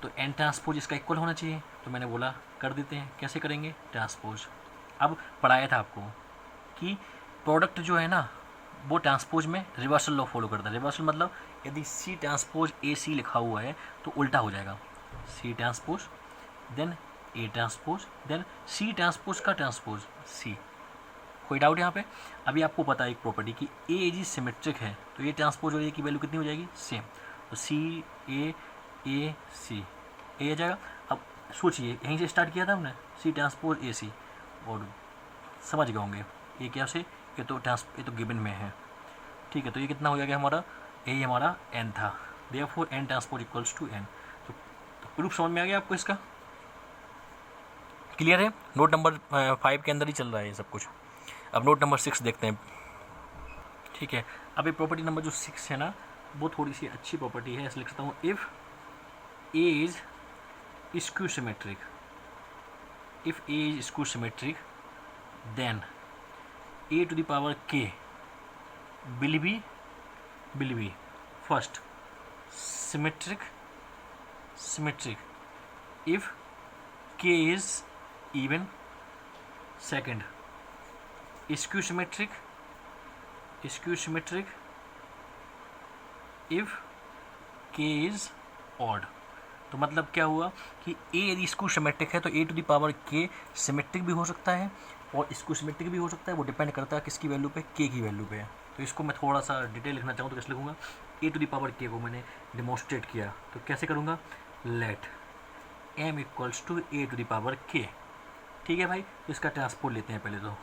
तो n ट्रांसपोज इसका इक्वल होना चाहिए। तो मैंने बोला कर देते हैं, कैसे करेंगे, ट्रांसपोज। अब पढ़ाया था आपको कि प्रोडक्ट जो है ना वो ट्रांसपोज में रिवर्सल लॉ फॉलो करता है। रिवर्सल मतलब यदि C ट्रांसपोज AC लिखा हुआ है तो उल्टा हो जाएगा, C transpose then A transpose then C transpose का ट्रांसपोज C। कोई डाउट यहाँ पे? अभी आपको पता है एक प्रॉपर्टी कि A यदि सिमेट्रिक है तो ये ट्रांसपोज और ए की वैल्यू कितनी हो जाएगी, सेम। तो CAAC ए आ जाएगा। अब सोचिए, यहीं से स्टार्ट किया था हमने, C ट्रांसपोज AC, और समझ गए होंगे ये क्या से, ये तो गिवन में है। ठीक है, तो ये कितना हो जाएगा हमारा, यही हमारा n था, therefore n transpose equals to n। तो प्रूफ समझ में आ गया आपको इसका? क्लियर है? नोट नंबर 5 के अंदर ही चल रहा है ये सब कुछ। अब नोट नंबर 6 देखते हैं। ठीक है, अब ये प्रॉपर्टी नंबर जो 6 है ना, वो थोड़ी सी अच्छी प्रॉपर्टी है, ऐसे लिख सकता हूँ, if A is skew symmetric, if A is skew symmetric then A to the power के will be first symmetric if K is even, second skew symmetric if k is odd। तो मतलब क्या हुआ कि a यदि skew symmetric है तो a to the power k symmetric भी हो सकता है और स्क्यू सिमेट्रिक भी हो सकता है, वो डिपेंड करता है किसकी वैल्यू पे, k की वैल्यू पे है। तो इसको मैं थोड़ा सा डिटेल लिखना चाहूँ तो कैसे लिखूँगा, a to the power k को मैंने डिमॉन्स्ट्रेट किया तो कैसे करूँगा, let m equals to a to the power k। ठीक है भाई, तो इसका ट्रांसपोज लेते हैं। पहले तो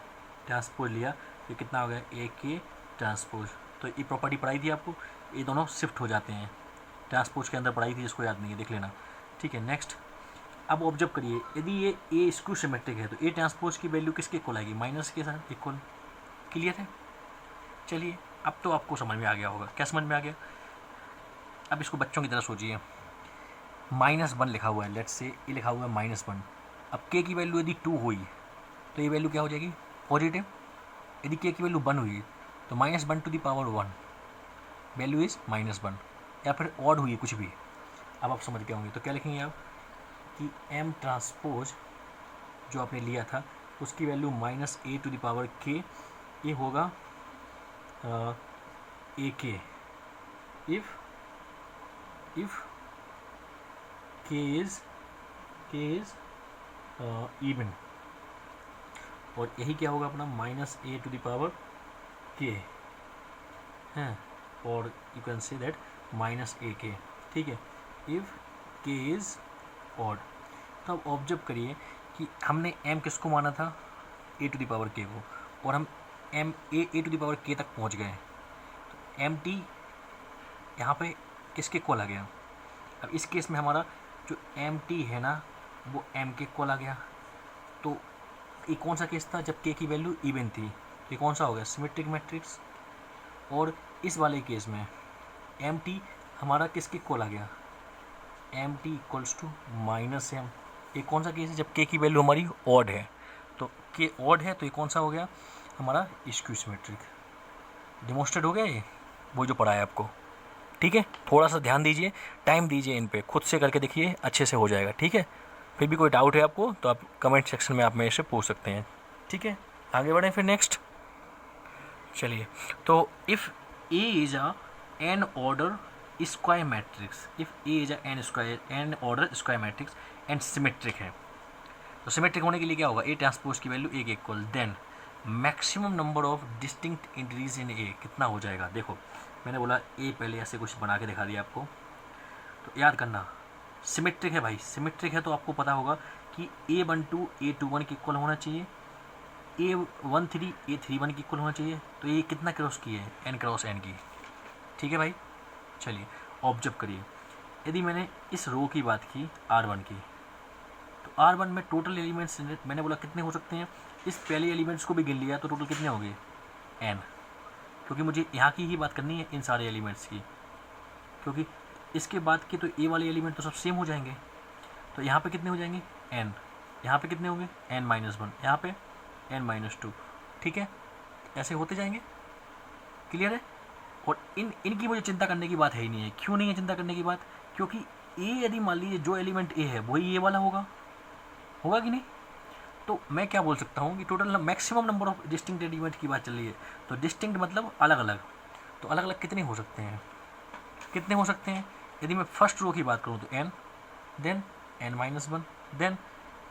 ट्रांसपोज लिया तो कितना हो गया, ए के ट्रांसपोज। तो ये प्रॉपर्टी पढ़ाई थी आपको, ये दोनों शिफ्ट हो जाते हैं, ट्रांसपोज के अंदर पढ़ाई थी, इसको याद नहीं है, देख लेना। ठीक है, नेक्स्ट, अब ऑब्जर्व करिए, यदि ये ए स्क्यू सिमेट्रिक है तो ए ट्रांसपोज की वैल्यू किसके इक्वल आएगी, माइनस के साथ इक्वल। क्लियर है? चलिए, अब तो आपको समझ में आ गया होगा। क्या समझ में आ गया? अब इसको बच्चों की तरह सोचिए, -1 लिखा हुआ है, लेट्स से ये लिखा हुआ है -1। अब k की वैल्यू यदि 2 हुई तो ये वैल्यू क्या हो जाएगी, पॉजिटिव। यदि k की वैल्यू 1 हुई तो -1 to the power 1 value is -1, या फिर ऑड हुई कुछ भी। अब आप समझ गए होंगे, तो क्या लिखेंगे आप कि m ट्रांसपोज जो आपने लिया था उसकी value -a to the power k, ये होगा AK if k is even, और यही क्या होगा अपना -a to the power k हैं, और you can say that minus A K, ठीक है, इफ़ के इज़ ऑड। तो अब ऑब्जर्व करिए कि हमने एम किसको माना था, ए टू द पावर के को, और हम M A to the power k तक पहुंच गए। तो एम टी यहाँ पे किसके इक्वल आ गया। अब इस केस में हमारा जो एम टी है ना वो एम के इक्वल आ गया। तो ये कौन सा केस था, जब के की वैल्यू इवन थी। ये कौन सा हो गया, सिमेट्रिक मैट्रिक्स। और इस वाले केस में एम टी हमारा किसके इक्वल आ गया, M T equals to minus M. ये कौन सा केस है, जब के की वैल्यू हमारी ऑड है। तो के ऑड है तो ये कौन सा हो गया हमारा, स्क्यू सिमेट्रिक। डिमोन्स्ट्रेट हो गया ये, वो जो पढ़ा है आपको, ठीक है। थोड़ा सा ध्यान दीजिए, टाइम दीजिए, इन पे खुद से करके देखिए, अच्छे से हो जाएगा, ठीक है। फिर भी कोई डाउट है आपको तो आप कमेंट सेक्शन में आप मेरे से पूछ सकते हैं, ठीक है। आगे बढ़ें फिर नेक्स्ट। चलिए, तो if A is a n order square matrix, if A is a n order square matrix and symmetric है, तो सिमेट्रिक होने के लिए क्या होगा, ए ट्रांसपोज की वैल्यू ए के equal, then maximum number of distinct entries in A कितना हो जाएगा। देखो मैंने बोला ए पहले ऐसे कुछ बना के दिखा दिया आपको, तो याद करना सिमेट्रिक है भाई, सिमेट्रिक है तो आपको पता होगा कि A12 A21 के इक्वल होना चाहिए, A13 A31 के इक्वल होना चाहिए। तो ये कितना क्रॉस की है, n क्रॉस n की, ठीक है भाई। चलिए ऑब्जर्व करिए, यदि मैंने इस रो की बात की R1 की, तो R1 में टोटल एलिमेंट्स मैंने बोला कितने हो सकते हैं, इस पहले एलिमेंट्स को भी गिन लिया तो टोटल कितने हो गए n, क्योंकि मुझे यहाँ की ही बात करनी है इन सारे एलिमेंट्स की, क्योंकि इसके बाद के तो ए वाले एलिमेंट तो सब सेम हो जाएंगे। तो यहाँ पे कितने हो जाएंगे n, यहाँ पे कितने होंगे n-1, यहाँ पे n-2, ठीक है, ऐसे होते जाएंगे, क्लियर है। और इनकी मुझे चिंता करने की बात है ही नहीं है। क्यों नहीं है चिंता करने की बात, क्योंकि ए यदि मान लीजिए जो एलिमेंट ए है वही ए वाला होगा कि नहीं। तो मैं क्या बोल सकता हूँ कि total maximum number of distinct element की बात चल रही है। तो डिस्टिंक्ट मतलब अलग अलग, तो अलग अलग कितने हो सकते हैं, कितने हो सकते हैं। यदि मैं फर्स्ट रो की बात करूँ तो n, then n-1, then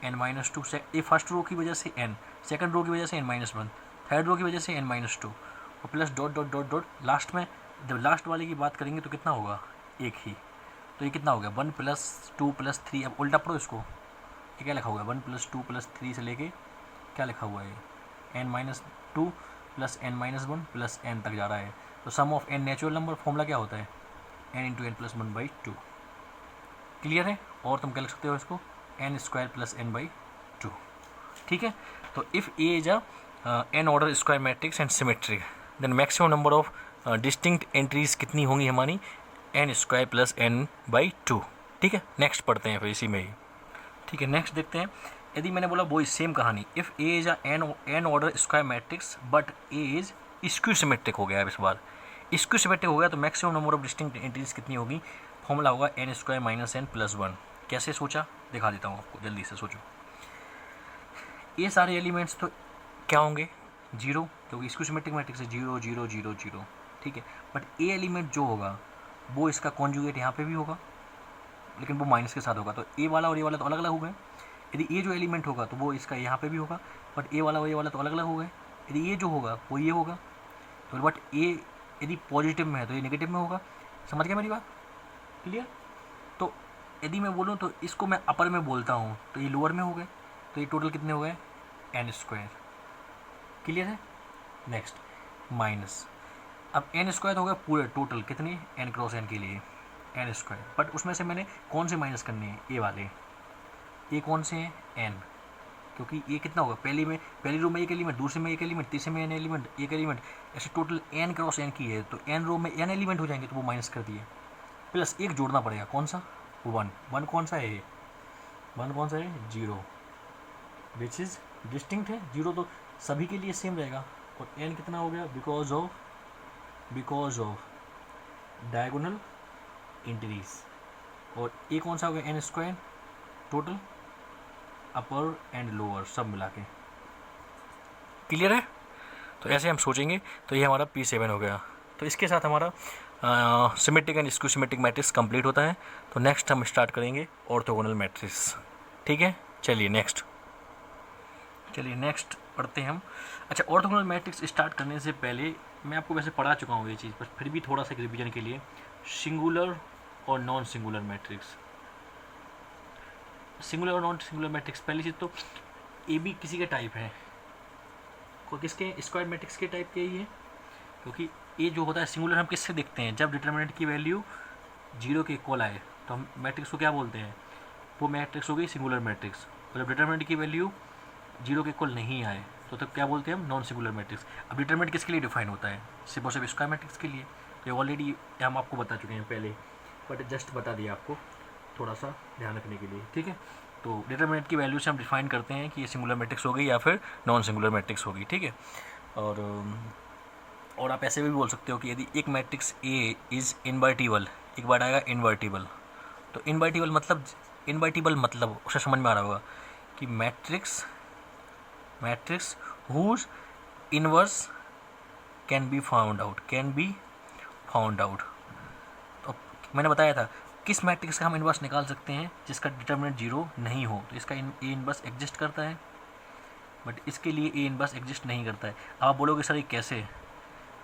n-2, ये फर्स्ट रो की वजह से n, सेकंड रो की वजह से n-1, थर्ड रो की वजह से n-2, और plus dot dot dot dot last में जब लास्ट वाले की बात करेंगे तो कितना होगा एक ही। तो ये कितना हो गया 1 + 2 + 3। अब उल्टा पढ़ो इसको, ये क्या लिखा हुआ है 1 + 2 + 3 से लेके क्या लिखा हुआ है n-2 + n-1 + n तक जा रहा है। तो sum of n natural number formula क्या होता है n × n + 1/2, क्लियर है। और तुम क्या लिख सकते हो इसको n² + n/2, ठीक है। तो if A is a n order square matrix and symmetric, then maximum number of distinct entries कितनी होंगी हमारी n² + n/2, ठीक है। नेक्स्ट पढ़ते हैं फिर इसी में ही, ठीक है। नेक्स्ट देखते हैं, यदि मैंने बोला वो सेम कहानी, if A is a n order square matrix but A is skew symmetric हो गया। अब इस बार स्क्यू सिमेट्रिक हो गया तो maximum number of distinct entries कितनी होगी, फॉर्मूला होगा n² - n + 1। कैसे सोचा दिखा देता हूँ आपको, जल्दी से सोचो। ये सारे एलिमेंट्स तो क्या होंगे 0, क्योंकि स्क्यू सिमेट्रिक मैट्रिक्स है 0 0 0 0, ठीक है। बट ए एलिमेंट जो होगा वो इसका कॉन्जुगेट यहाँ पे भी होगा, लेकिन वो माइनस के साथ होगा। तो ए वाला और ए वाला तो अलग अलग हो गए। यदि ए जो एलिमेंट होगा तो वो इसका यहाँ पे भी होगा, बट ए वाला और ए वाला तो अलग अलग हो गए। यदि ये जो होगा वो ये होगा, तो बट ए यदि पॉजिटिव में है तो ये नेगेटिव में होगा। समझ गया मेरी बात, क्लियर। तो यदि मैं बोलूँ तो इसको मैं अपर में बोलता हूँ तो ये लोअर में हो गए, तो ये टोटल कितने हो गए n², क्लियर है। नेक्स्ट माइनस, अब n² हो गया पूरे टोटल कितने n × n के लिए n², बट उसमें से मैंने कौन से माइनस करने हैं ए वाले, ये कौन से हैं n, क्योंकि ये कितना होगा पहली रो में एक एलिमेंट, दूसरे में एक एलिमेंट, तीसरे में n एलिमेंट, एक एलिमेंट, ऐसे टोटल n × n की है। तो n रो में n एलिमेंट हो जाएंगे तो वो माइनस कर दिए, प्लस एक जोड़ना पड़ेगा, कौन सा 1 कौन सा है 1 कौन सा है 0, विच इज़ डिस्टिंक्ट है। 0 तो सभी के लिए सेम रहेगा। और n कितना हो गया बिकॉज ऑफ डायगोनल इंटीरीज। और ए कौन सा हो गया n² total upper and lower सब मिला के, क्लियर है। तो ऐसे हम सोचेंगे तो ये हमारा P7 हो गया। तो इसके साथ हमारा symmetric and skew symmetric matrix complete होता है। तो नेक्स्ट हम स्टार्ट करेंगे ऑर्थोगोनल मैट्रिक्स, ठीक है। चलिए नेक्स्ट पढ़ते हैं हम। अच्छा, ऑर्थोगोनल मैट्रिक्स स्टार्ट करने से पहले मैं आपको वैसे पढ़ा चुका हूँ ये चीज़, पर फिर भी थोड़ा सा रिवीजन के लिए, सिंगुलर और नॉन सिंगुलर मैट्रिक्स। सिंगुलर और नॉन सिंगुलर मैट्रिक्स, पहली चीज़ तो ए भी किसी के टाइप है, किसके, स्क्वायर मैट्रिक्स के टाइप के ही है, क्योंकि ए जो होता है सिंगुलर हम किससे देखते हैं, जब डिटर्मिनेंट की वैल्यू 0 के इक्वल आए तो हम मैट्रिक्स को क्या बोलते हैं, वो मैट्रिक्स हो गई सिंगुलर मैट्रिक्स। और जब डिटर्मिनेंट की वैल्यू 0 के इक्वल नहीं आए तो तब क्या बोलते हैं हम, नॉन सिंगुलर मैट्रिक्स। अब डिटर्मिनेंट किसके लिए डिफाइन होता है, सिर्फ और सिर्फ स्क्वायर मैट्रिक्स के लिए, तो ऑलरेडी हम आपको बता चुके हैं पहले, बट जस्ट बता दिया आपको थोड़ा सा ध्यान रखने के लिए, ठीक है। तो डिटर्मिनेंट की वैल्यू से हम डिफाइन करते हैं कि ये सिंगुलर मैट्रिक्स हो गई या फिर नॉन सिंगुलर मैट्रिक्स होगी, ठीक है। और आप ऐसे भी बोल सकते हो कि यदि एक मैट्रिक्स ए इज़ इन्वर्टिबल, एक बार आएगा इन्वर्टिबल, तो इन्वर्टिबल मतलब उसे समझ में आ रहा होगा कि matrix whose inverse can be found out. तो मैंने बताया था किस मैट्रिक्स का हम इनवर्स निकाल सकते हैं, जिसका डिटर्मिनेंट 0 नहीं हो, तो इसका ए इनवर्स एग्जिस्ट करता है, बट इसके लिए ए इनवर्स एग्जिस्ट नहीं करता है। आप बोलोगे सर ये कैसे,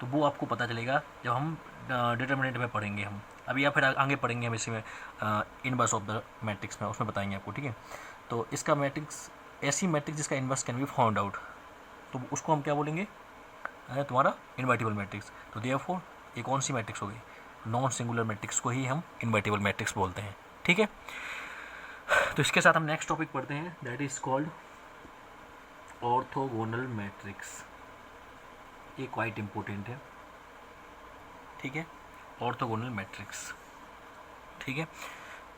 तो वो आपको पता चलेगा जब हम डिटर्मिनेंट में पढ़ेंगे हम अभी, या फिर आगे पढ़ेंगे हम इसी में इनवर्स ऑफ द मैट्रिक्स में, उसमें बताएंगे आपको, ठीक है। तो इसका मैट्रिक्स, ऐसी मैट्रिक्स जिसका inverse can be found out, तो उसको हम क्या बोलेंगे, तुम्हारा इन्वर्टिबल मैट्रिक्स। तो देयरफॉर ये कौन सी मैट्रिक्स हो गई, नॉन सिंगुलर मैट्रिक्स को ही हम इन्वर्टिबल मैट्रिक्स बोलते हैं, ठीक है। तो इसके साथ हम नेक्स्ट टॉपिक पढ़ते हैं, that is called orthogonal matrix. ये क्वाइट इम्पोर्टेंट है, ठीक है, ऑर्थोगोनल मैट्रिक्स, ठीक है।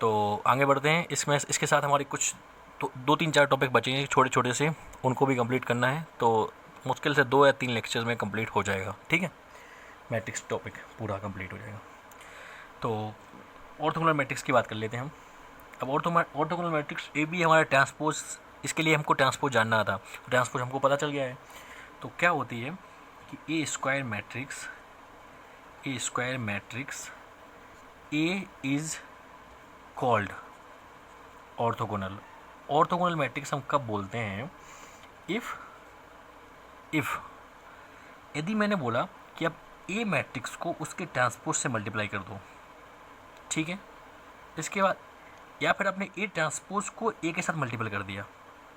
तो आगे बढ़ते हैं, इसमें इसके साथ हमारे कुछ तो 2-3-4 टॉपिक बचेंगे छोटे छोटे से, उनको भी कंप्लीट करना है, तो मुश्किल से 2 या 3 लेक्चर्स में कंप्लीट हो जाएगा, ठीक है, मैट्रिक्स टॉपिक पूरा कंप्लीट हो जाएगा। तो ऑर्थोगोनल मैट्रिक्स की बात कर लेते हैं हम। अब ऑर्थोगोनल मैट्रिक्स ए बी हमारा ट्रांसपोज, इसके लिए हमको ट्रांसपोज जानना था, ट्रांसपोज हमको पता चल गया है। तो क्या होती है कि A square matrix A is called orthogonal matrix हम कब बोलते हैं, इफ़ यदि मैंने बोला कि अब ए मैट्रिक्स को उसके ट्रांसपोज से मल्टीप्लाई कर दो, ठीक है, इसके बाद या फिर आपने ए ट्रांसपोज को ए के साथ मल्टीपल कर दिया,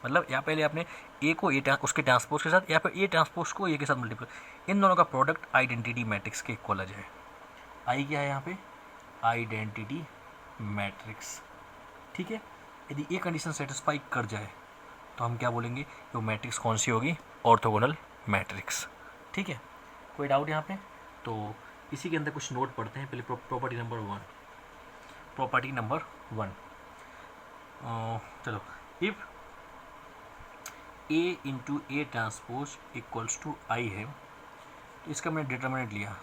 मतलब या पहले आपने ए को उसके ट्रांसपोज के साथ, या फिर ए ट्रांसपोज को ए के साथ मल्टीपल, इन दोनों का प्रोडक्ट आइडेंटिटी मैट्रिक्स के इक्वल आ जाए। आई क्या है यहाँ पे, आइडेंटिटी मैट्रिक्स, ठीक है। यदि ये कंडीशन सेटिस्फाई कर जाए तो हम क्या बोलेंगे, वो मैट्रिक्स कौन सी होगी, ऑर्थोगोनल मैट्रिक्स, ठीक है। कोई डाउट यहाँ पे, तो इसी के अंदर कुछ नोट पढ़ते हैं। पहले प्रॉपर्टी नंबर 1, चलो, if A into A transpose equals to I है, तो इसका मैंने डिटर्मिनेंट लिया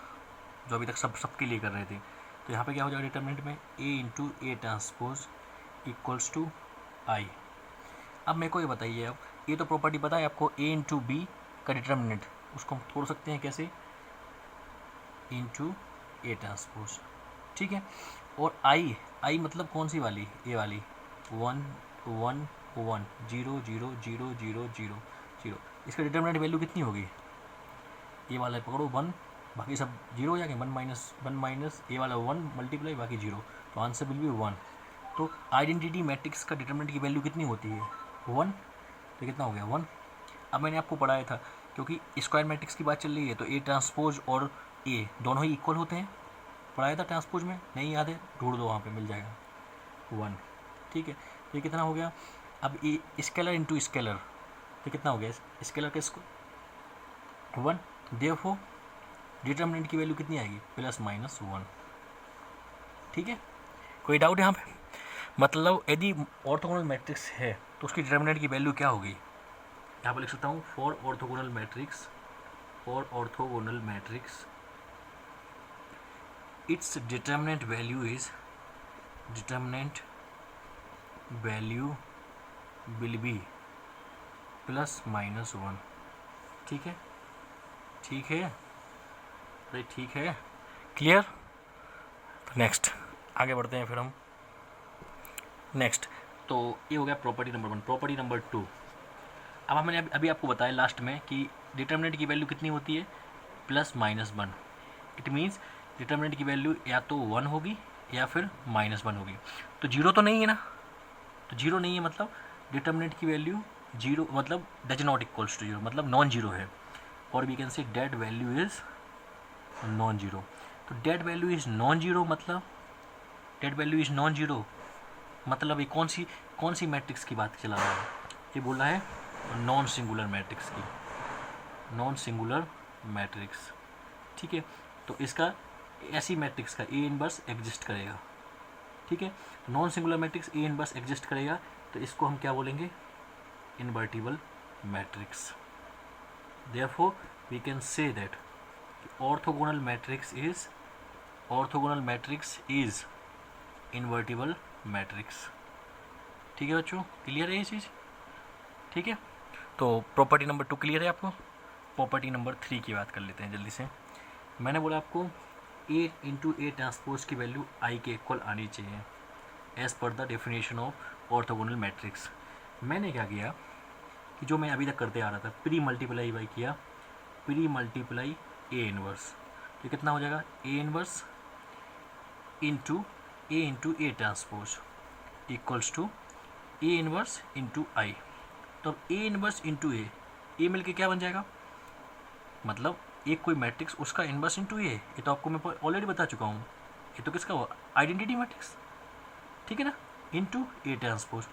जो अभी तक सबके लिए कर रहे थे, तो यहाँ पे क्या हो जाएगा डिटर्मिनेंट में, A into A transpose equals to I. अब मेरे को ये बताइए, अब ये तो प्रॉपर्टी पता है आपको, ए इंटू बी का डिटर्मिनेंट, उसको हम तोड़ सकते हैं कैसे, इंटू ए ट्रांसपोज, ठीक है। और आई मतलब कौन सी वाली, ए वाली, 1 1 1 0 0 0 0 0 0, इसका डिटर्मिनेंट वैल्यू कितनी होगी, ए वाला पकड़ो 1, बाकी सब 0 हो जाएंगे, 1 माइनस ए वाला 1 मल्टीप्लाई बाकी 0, तो आंसर विल बी 1। तो आइडेंटिटी मैट्रिक्स का डिटर्मिनेंट की वैल्यू कितनी होती है, 1, तो कितना हो गया 1। अब मैंने आपको पढ़ाया था, क्योंकि स्क्वायर मैट्रिक्स की बात चल रही है, तो ए ट्रांसपोज और ए दोनों ही इक्वल होते हैं, पढ़ाया था ट्रांसपोज में, नहीं याद है ढूंढ दो वहाँ पे मिल जाएगा 1, ठीक है। ये कितना हो गया, अब ए स्केलर इंटू स्केलर, तो कितना हो गया, स्केलर का इसको 1, देयरफॉर डिटर्मिनेंट की वैल्यू कितनी आएगी, +-1, ठीक है। कोई डाउट यहाँ पे, मतलब यदि ऑर्थोगोनल मैट्रिक्स है तो उसकी डिटर्मिनेंट की वैल्यू क्या होगी, यहाँ पर लिख सकता हूँ, for orthogonal matrix its determinant value will be +-1, ठीक है, अरे ठीक है, क्लियर। तो नेक्स्ट आगे बढ़ते हैं फिर हम, नेक्स्ट तो ये हो गया प्रॉपर्टी नंबर 1। प्रॉपर्टी नंबर 2, अब मैंने अभी आपको बताया लास्ट में कि डिटर्मिनेंट की वैल्यू कितनी होती है, plus minus 1। It means determinant की वैल्यू या तो 1 होगी या फिर -1 होगी। तो जीरो तो नहीं है ना, तो जीरो नहीं है मतलब डिटर्मिनेंट की वैल्यू जीरो मतलब does not equals to zero, मतलब नॉन जीरो है। और we can say det value is non zero. तो det value is non zero मतलब det value is non zero मतलब ये कौन सी मैट्रिक्स की बात चला रहा है? ये बोल रहा है नॉन सिंगुलर मैट्रिक्स की, नॉन सिंगुलर मैट्रिक्स। ठीक है, तो इसका ऐसी मैट्रिक्स का ए इनवर्स एग्जिस्ट करेगा। ठीक है, non singular matrix A inverse exist करेगा, तो इसको हम क्या बोलेंगे? Invertible matrix. Therefore we can say that orthogonal matrix is invertible matrix. ठीक है बच्चों, क्लियर है ये चीज़? ठीक है, तो प्रॉपर्टी नंबर 2 क्लियर है आपको? प्रॉपर्टी नंबर 3 की बात कर लेते हैं जल्दी से। मैंने बोला आपको ए इंटू ए ट्रांसपोज की वैल्यू आई के इक्वल आनी चाहिए as per the definition of orthogonal matrix. मैंने क्या किया कि जो मैं अभी तक करते आ रहा था, प्री मल्टीप्लाई बाई किया, प्री मल्टीप्लाई ए इनवर्स, तो कितना हो जाएगा? A inverse into A transpose equals to A inverse into I. तो ए इनवर्स इंटू ए मिल के क्या बन जाएगा? मतलब एक कोई मैट्रिक्स उसका इनवर्स इंटू ए, ये तो आपको मैं ऑलरेडी बता चुका हूँ। ये तो किसका हुआ? Identity matrix. ठीक है ना, इंटू ए ट्रांसपोज।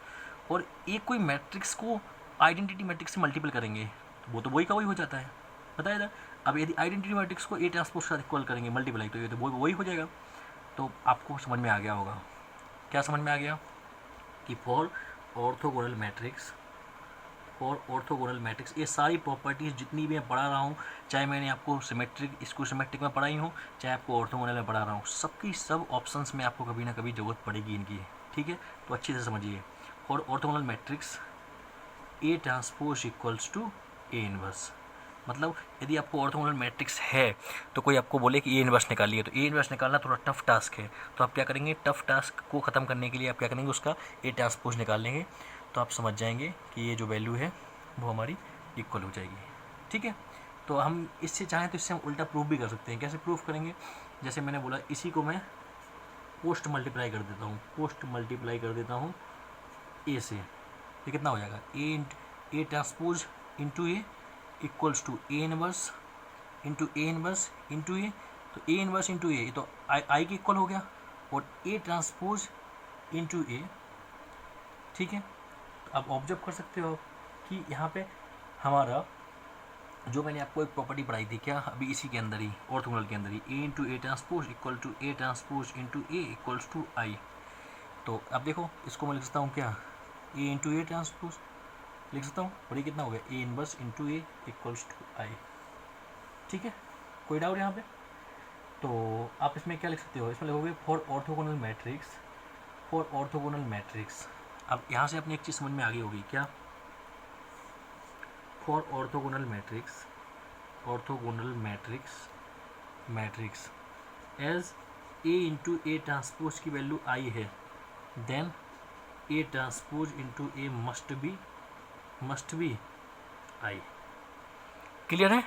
और एक कोई मैट्रिक्स को आइडेंटिटी मैट्रिक्स से मल्टीपल करेंगे तो वो तो वही का वही हो जाता है, बताया था। अब यदि आइडेंटिटी मैट्रिक्स को ए ट्रांसपोज के साथ इक्वल करेंगे मल्टीप्लाई, तो ये तो वही हो जाएगा। तो आपको समझ में आ गया होगा। क्या समझ में आ गया? कि फॉर ऑर्थोगोनल मैट्रिक्स ये सारी प्रॉपर्टीज़ जितनी भी मैं पढ़ा रहा हूँ, चाहे मैंने आपको सिमेट्रिक में पढ़ाई हूँ, चाहे आपको ऑर्थोगोनल में पढ़ा रहा हूँ, सबकी सब ऑप्शंस में आपको कभी ना कभी ज़रूरत पड़ेगी इनकी। ठीक है, तो अच्छे से समझिए। For orthogonal matrix A transpose equals to A inverse. मतलब यदि आपको ऑर्थोगोनल मैट्रिक्स है तो कोई आपको बोले कि ए इनवर्स निकालिए, तो ए इनवर्स निकालना थोड़ा टफ टास्क है। तो आप क्या करेंगे? टफ टास्क को ख़त्म करने के लिए आप क्या करेंगे? उसका ए ट्रांसपोज निकाल लेंगे, तो आप समझ जाएंगे कि ये जो वैल्यू है वो हमारी इक्वल हो जाएगी। ठीक है, तो हम इससे चाहें तो इससे हम उल्टा प्रूफ भी कर सकते हैं। कैसे प्रूफ करेंगे? जैसे मैंने बोला, इसी को मैं पोस्ट मल्टीप्लाई कर देता हूँ ए से। ये कितना हो जाएगा? A transpose into A equals to A inverse into A तो ए इनवर्स इंटू ए तो आई के इक्वल हो गया, और ए ट्रांसपोज इंटू ए। ठीक है, तो आप ऑब्जर्व कर सकते हो कि यहाँ पे हमारा जो मैंने आपको एक प्रॉपर्टी पढ़ाई थी, क्या अभी इसी के अंदर ही, ऑर्थोगोनल के अंदर ही, A into A transpose equal to A transpose into A equals to I. तो अब देखो, इसको मैं लिख सकता हूँ क्या? ए इंटू ए ट्रांसपोज लिख सकता हूँ, और ये कितना हो गया? A inverse into A equals to I. ठीक है, कोई डाउट यहाँ पे? तो आप इसमें क्या लिख सकते हो? इसमें लिखोगे फॉर ऑर्थोगोनल मैट्रिक्स। अब यहाँ से अपनी एक चीज़ समझ में आ गई होगी, क्या? For orthogonal matrix as A into A transpose की वैल्यू आई है, then A transpose into A must be I. Clear है?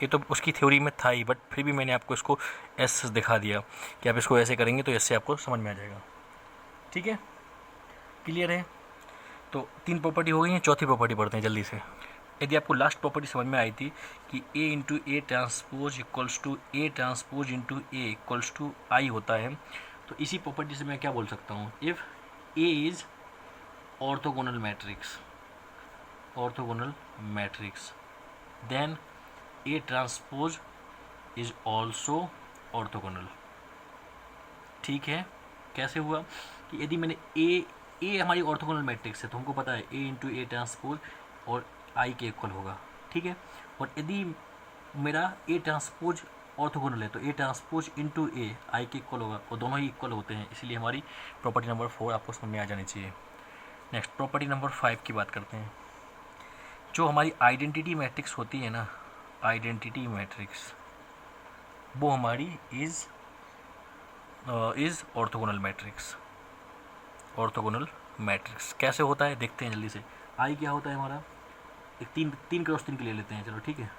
ये तो उसकी थ्योरी में था ही, बट फिर भी मैंने आपको इसको एस दिखा दिया कि आप इसको ऐसे करेंगे तो इससे आपको समझ में आ जाएगा। ठीक है, क्लियर है? तो 3 प्रॉपर्टी हो गई हैं, चौथी प्रॉपर्टी पढ़ते हैं जल्दी से। यदि आपको लास्ट प्रॉपर्टी समझ में आई थी कि A into A transpose equals to A transpose into A equals to I होता है, तो इसी प्रॉपर्टी से मैं क्या बोल सकता हूँ? If A is orthogonal matrix then A transpose is also orthogonal. ठीक है, कैसे हुआ? कि यदि मैंने ए हमारी ऑर्थोगोनल मैट्रिक्स है, तो हमको पता है ए इंटू ए ट्रांसपोज और आई के इक्वल होगा। ठीक है, और यदि मेरा ए ट्रांसपोज ऑर्थोगोनल है तो ए ट्रांसपोज इंटू ए आई के इक्वल होगा, और दोनों ही इक्वल होते हैं, इसलिए हमारी प्रॉपर्टी नंबर 4 आपको समझ में आ जानी चाहिए। नेक्स्ट प्रॉपर्टी नंबर 5 की बात करते हैं। जो हमारी आइडेंटिटी मैट्रिक्स होती है ना, आइडेंटिटी मैट्रिक्स, वो हमारी इज़ ऑर्थोगोनल मैट्रिक्स। कैसे होता है देखते हैं जल्दी से। आई क्या होता है हमारा? एक तीन क्रॉस तीन के ले लेते हैं, चलो ठीक है।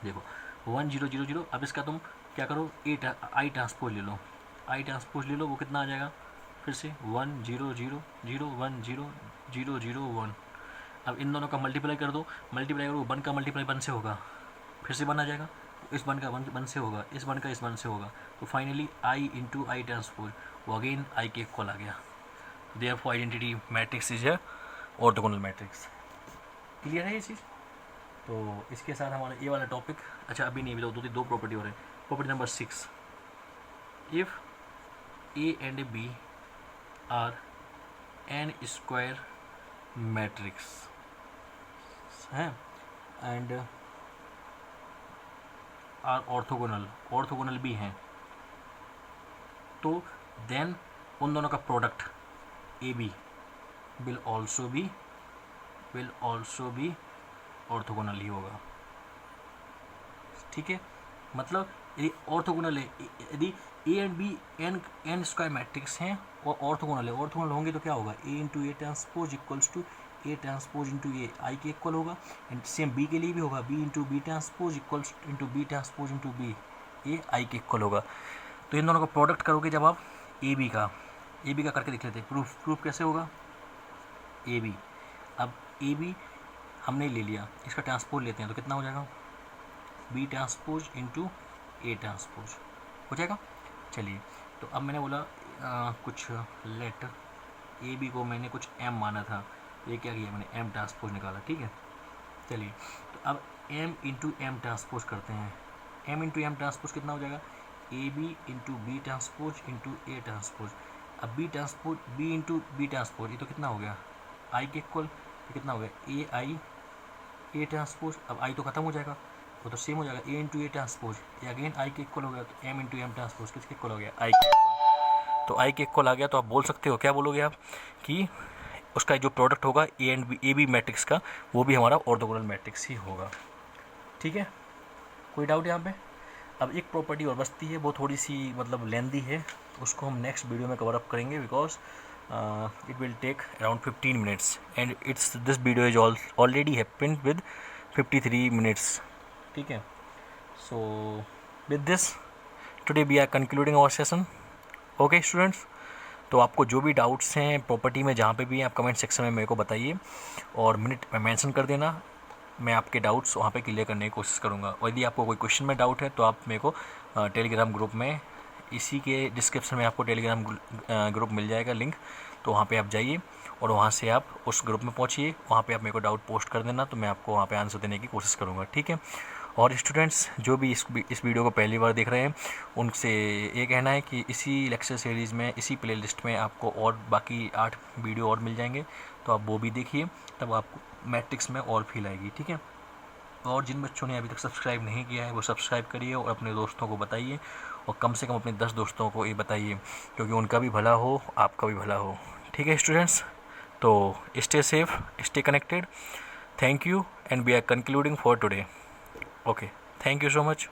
देखो, 1 0 0 0। अब इसका तुम क्या करो, आई ट्रांसपोज ले लो, आई ट्रांसपोज ले लो, वो कितना आ जाएगा फिर से 1 0 0 0 1 0 0 0 1। अब इन दोनों का मल्टीप्लाई कर दो, मल्टीप्लाई करो, 1 का मल्टीप्लाई 1 से होगा, फिर से 1 आ जाएगा, इस 1 का 1 से होगा, इस 1 का इस 1 से होगा, तो finally I into I transpose वो अगेन आई के इक्वल आ गया। Therefore identity matrix is a orthogonal matrix. Clear है ये चीज़? तो इसके साथ हमारा ये वाला टॉपिक, अच्छा अभी नहीं, अभी दो प्रॉपर्टी हो रहे हैं। Property number 6, if A and B are n square matrix हैं एंड आर ऑर्थोगोनल भी हैं, तो देन उन दोनों का product A B will also be orthogonal ही होगा। ठीक है, मतलब यदि ऑर्थोगोनल है, यदि A and B n square matrix हैं और ऑर्थोगोनल है, ऑर्थोगोनल होंगे तो क्या होगा, A into A transpose equals to A transpose into A I के इक्वल होगा। एंड सेम बी के लिए भी होगा, B into B transpose equals into B transpose into B A I के इक्वल होगा। तो इन दोनों का प्रोडक्ट करोगे जब आप ए बी का करके दिख लेते हैं। प्रूफ कैसे होगा, ए बी, अब ए बी हमने ले लिया, इसका ट्रांसपोज लेते हैं तो कितना हो जाएगा, B transpose into A transpose हो जाएगा। चलिए, तो अब मैंने बोला कुछ लेटर ए बी को मैंने कुछ एम माना था, ये क्या किया मैंने, एम ट्रांसपोज निकाला। ठीक है, चलिए, तो अब एम इंटू एम ट्रांसपोज करते हैं। एम इंटू एम ट्रांसपोज कितना हो जाएगा, A B into B transpose into A transpose. अब B transpose, B into B transpose, ये तो कितना हो गया, आई के इक्वल, ये कितना हो गया, ए आई ए ट्रांसपोज। अब आई तो खत्म हो जाएगा, वो तो सेम हो जाएगा, ए इंटू ए ट्रांसपोज, ये अगेन आई के इक्वल हो गया, तो एम इंटू एम ट्रांसपोज किसके इक्वल हो गया, आई के इक्वल। तो आई के इक्वल आ गया, तो आप बोल सकते हो, क्या बोलोगे आप, कि उसका जो प्रोडक्ट होगा ए बी मैट्रिक्स का, वो भी हमारा ऑर्थोगोनल मैट्रिक्स ही होगा। ठीक है, कोई डाउट यहाँ पे? अब एक प्रॉपर्टी और बचती है, वो थोड़ी सी मतलब लेंदी है, उसको हम नेक्स्ट वीडियो में कवर अप करेंगे, because it will take around 15 minutes and this video is already happened with 53 minutes. ठीक है, so with this today we are concluding our session. Okay students, तो आपको जो भी डाउट्स हैं प्रॉपर्टी में जहाँ पे भी हैं, आप कमेंट सेक्शन में मेरे को बताइए और मिनट में मेंशन कर देना, मैं आपके डाउट्स वहाँ पे क्लियर करने की कोशिश करूँगा। और यदि आपको कोई क्वेश्चन में डाउट है तो आप मेरे को टेलीग्राम ग्रुप में, इसी के डिस्क्रिप्शन में आपको टेलीग्राम ग्रुप मिल जाएगा लिंक, तो वहाँ पे आप जाइए और वहाँ से आप उस ग्रुप में पहुँचिए, वहाँ पे आप मेरे को डाउट पोस्ट कर देना, तो मैं आपको वहाँ पे आंसर देने की कोशिश करूँगा। ठीक है, और स्टूडेंट्स जो भी इस वीडियो को पहली बार देख रहे हैं, उनसे ये कहना है कि इसी लेक्चर सीरीज़ में, इसी प्लेलिस्ट में आपको और बाकी 8 वीडियो और मिल जाएंगे, तो आप वो भी देखिए, तब आपको मैट्रिक्स में और फील आएगी। ठीक है, और जिन बच्चों ने अभी तक सब्सक्राइब नहीं किया है वो सब्सक्राइब करिए और अपने दोस्तों को बताइए, और कम से कम अपने 10 दोस्तों को ये बताइए, क्योंकि उनका भी भला हो, आपका भी भला हो। ठीक है स्टूडेंट्स, तो stay safe, stay connected, thank you and we are concluding for today. Okay, thank you so much.